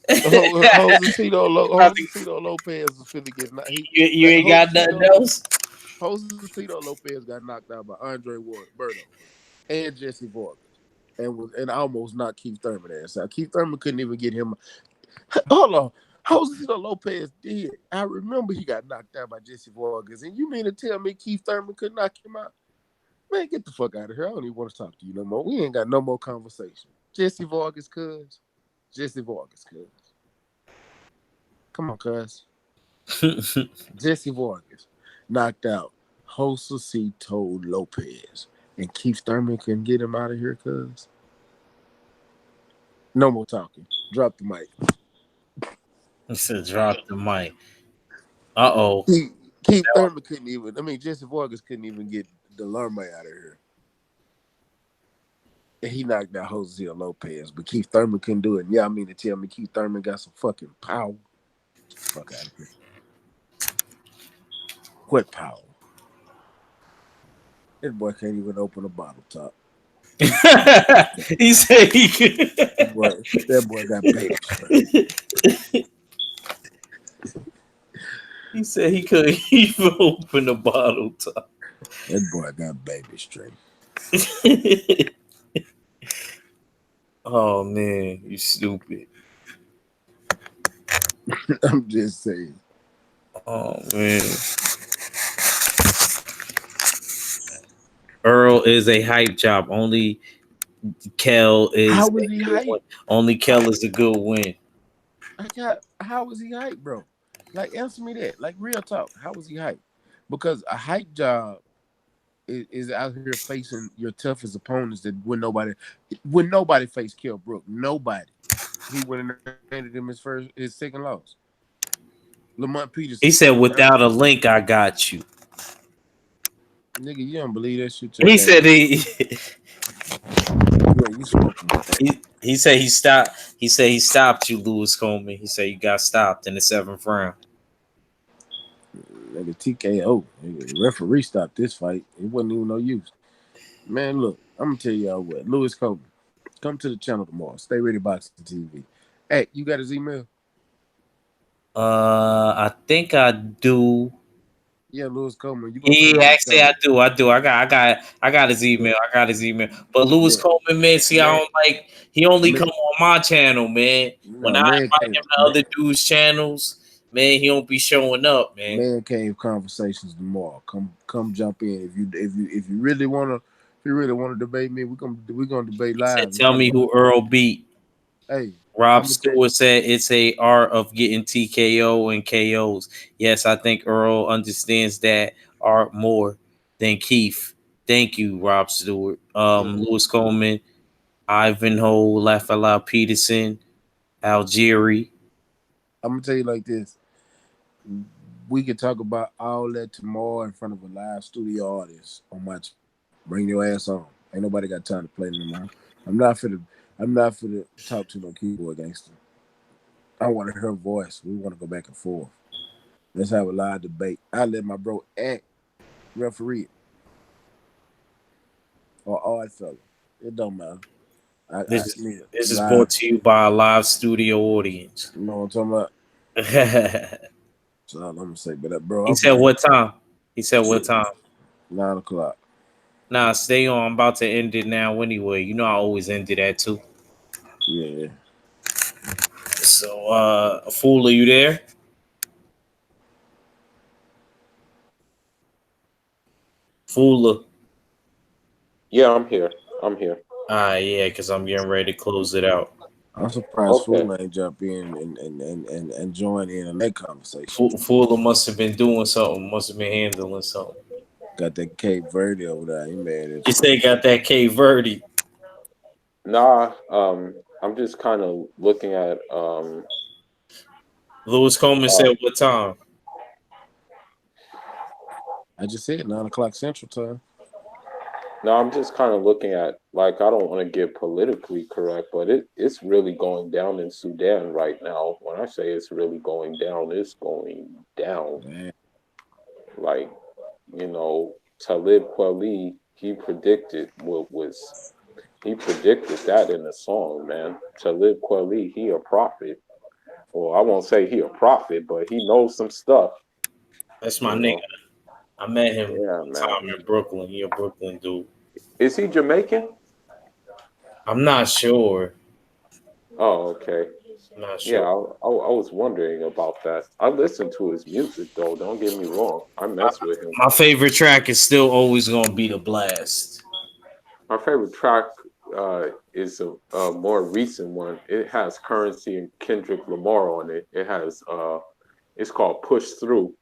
Josecito Lopez is finna get knocked. You ain't got nothing else. Josecito Lopez got knocked out by Andre Berto and Jesse Vargas, and almost knocked Keith Thurman ass out. Keith Thurman couldn't even get him. Hold on. Josecito Lopez did. I remember he got knocked out by Jesse Vargas, and you mean to tell me Keith Thurman could knock him out? Man, get the fuck out of here. I don't even want to talk to you no more. We ain't got no more conversation. Jesse Vargas, cuz. Come on, cuz. Jesse Vargas knocked out Josecito Lopez. And Keith Thurman couldn't get him out of here, cuz. No more talking. Drop the mic. He said drop the mic. Uh-oh. Keith Thurman couldn't even, Jesse Vargas couldn't even get Delarme out of here. And he knocked out Josecito Lopez, but Keith Thurman couldn't do it. And y'all mean to tell me Keith Thurman got some fucking power? Fuck out of here. What power? That boy can't even open a bottle top. He said he could. That boy got baby strength. He said he couldn't even open a bottle top. That boy got baby strength. Oh man, you stupid. I'm just saying. Oh man. Errol is a hype job. Only Kel is how was he hype? Only Kel is a good win. How was he hype, bro? Like, answer me that. Like, real talk. How was he hype? Because a hype job is out here facing your toughest opponents that when nobody faced Kell Brook. Nobody. He went and handed him his second loss. Lamont Peterson. He said, without a link, I got you. Nigga, you don't believe that shit. He said he said he stopped. He said he stopped you, Lewis Coleman. He said you got stopped in the 7th round. Nigga, TKO. The referee stopped this fight. It wasn't even no use. Man, look, I'm gonna tell y'all what. Lewis Coleman, come to the channel tomorrow. Stay Ready Boxing TV. Hey, you got his email? I think I do. Yeah, Lewis Coleman. Actually, I do. I got his email. I got his email. But Lewis Coleman, man, see, I don't like. He only come on my channel, man. When I invite him to other dudes' channels, man, he don't be showing up, man. Man Cave Conversations tomorrow. Come jump in if you really wanna debate me. We're gonna debate live. Tell me who Errol beat. Hey, Rob Stewart said it's a art of getting TKO and KOs. Yes, I think Errol understands that art more than Keith. Thank you, Rob Stewart. Lewis Coleman, Ivanhoe, Lafayette Peterson, Algieri. I'm gonna tell you like this. We can talk about all that tomorrow in front of a live studio audience on my channel. Bring your ass on. Ain't nobody got time to play anymore. I'm not for to talk to no keyboard gangster. I want to hear her voice. We want to go back and forth. Let's have a live debate. I let my bro act referee it. Or odd fella. It don't matter. This is brought to you by a live studio audience. You know what I'm talking about? That's all I'm gonna say. But bro, he said what time? 9 o'clock. Nah, stay on. I'm about to end it now anyway. You know I always end it at 2. Yeah. So, Fool, are you there? Fool. Yeah, I'm here. Yeah, because I'm getting ready to close it out. I'm surprised Fool ain't jump in and join in on that conversation. Fool must have been doing something. Must have been handling something. Got that Cape Verde over there. He mad at you. Say got that Cape Verde. Nah, I'm just kind of looking at Lewis Coleman said what time? I just said 9 o'clock Central Time. No, I'm just kind of looking at, like, I don't want to get politically correct, but it's really going down in Sudan right now. When I say it's really going down, it's going down. Man. Like, Talib Kweli, he predicted what was he predicted that in the song, man. Talib Kweli, he a prophet. Well, I won't say he a prophet, but he knows some stuff, That's my you nigga. know. I met him Yeah, one man. time in Brooklyn. He a Brooklyn dude. Is he Jamaican? I'm not sure. Oh, okay. I'm not Yeah, sure. I was wondering about that. I listen to his music though. Don't get me wrong. I mess with him. My favorite track is still always gonna be the blast. My favorite track is a more recent one. It has Currency and Kendrick Lamar on it. It's called Push Through.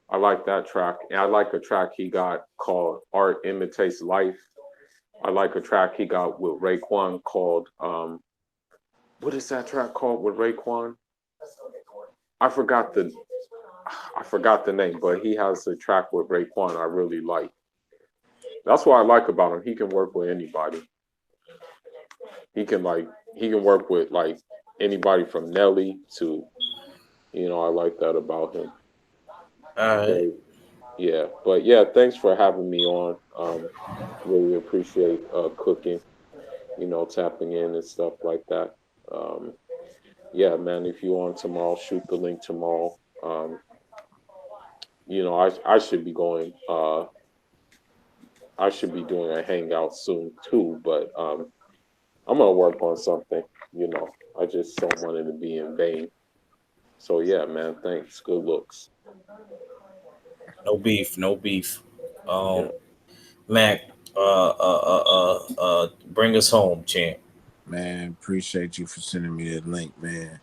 I like that track. And I like a track he got called Art Imitates Life. I like a track he got with Raekwon called what is that track called with Raekwon? I forgot the I forgot the name, but he has a track with Raekwon I really like. That's what I like about him. He can work with anybody. He can like he can work with like anybody from Nelly to I like that about him. All right. Very yeah. But yeah, thanks for having me on. Really appreciate cooking, tapping in and stuff like that. Um yeah, man, if you on tomorrow, shoot the link tomorrow. I should be going I should be doing a hangout soon too, but I'm gonna work on something, you know. I just don't want it to be in vain. So yeah, man, thanks. Good looks. No beef. No beef. Yeah. Mac. Bring us home, champ. Man, appreciate you for sending me that link, man.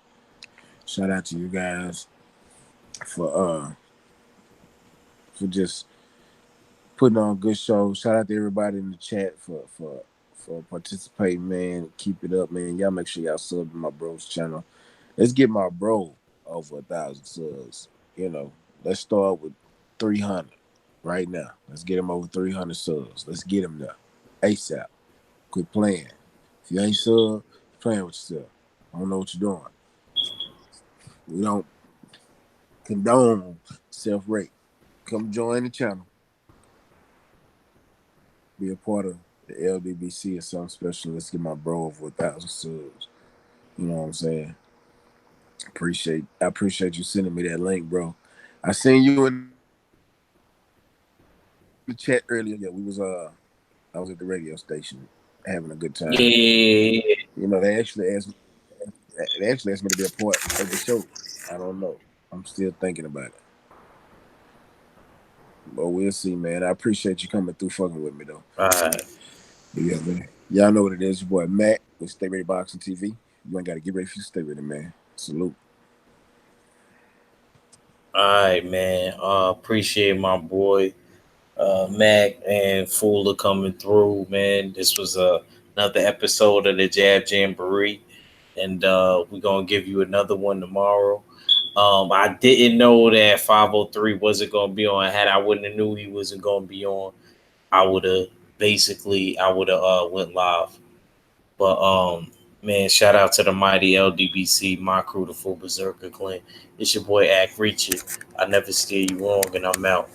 Shout out to you guys for for just putting on a good show. Shout out to everybody in the chat for participating, man. Keep it up, man. Y'all make sure y'all sub to my bro's channel. Let's get my bro over 1,000 subs. Let's start with 300 right now. Let's get him over 300 subs. Let's get him there ASAP. Quit playing. If you ain't sub, you're playing with yourself. I don't know what you're doing. We don't condone self-rape. Come join the channel. Be a part of the LDBC or something special. Let's get my bro over 1,000 subs. You know what I'm saying? I appreciate you sending me that link, bro. I seen you in the chat earlier. Yeah, I was at the radio station having a good time. Yeah. They actually asked me to be a part of the show. I don't know. I'm still thinking about it. But we'll see, man. I appreciate you coming through fucking with me though. All right. But yeah, man. Y'all know what it is. Your boy Matt with Stay Ready Boxing TV. You ain't gotta get ready for you. Stay ready, man. Salute. All right, man. Appreciate my boy Mac and Fuller coming through, man. This was another episode of the Jab Jamboree, and we're gonna give you another one tomorrow. I didn't know that 503 wasn't gonna be on. Had I wouldn't have knew he wasn't gonna be on, I would have went live. But man, shout out to the mighty LDBC, my crew, the full Berserker clan. It's your boy Act Reacher. I never steer you wrong, and I'm out.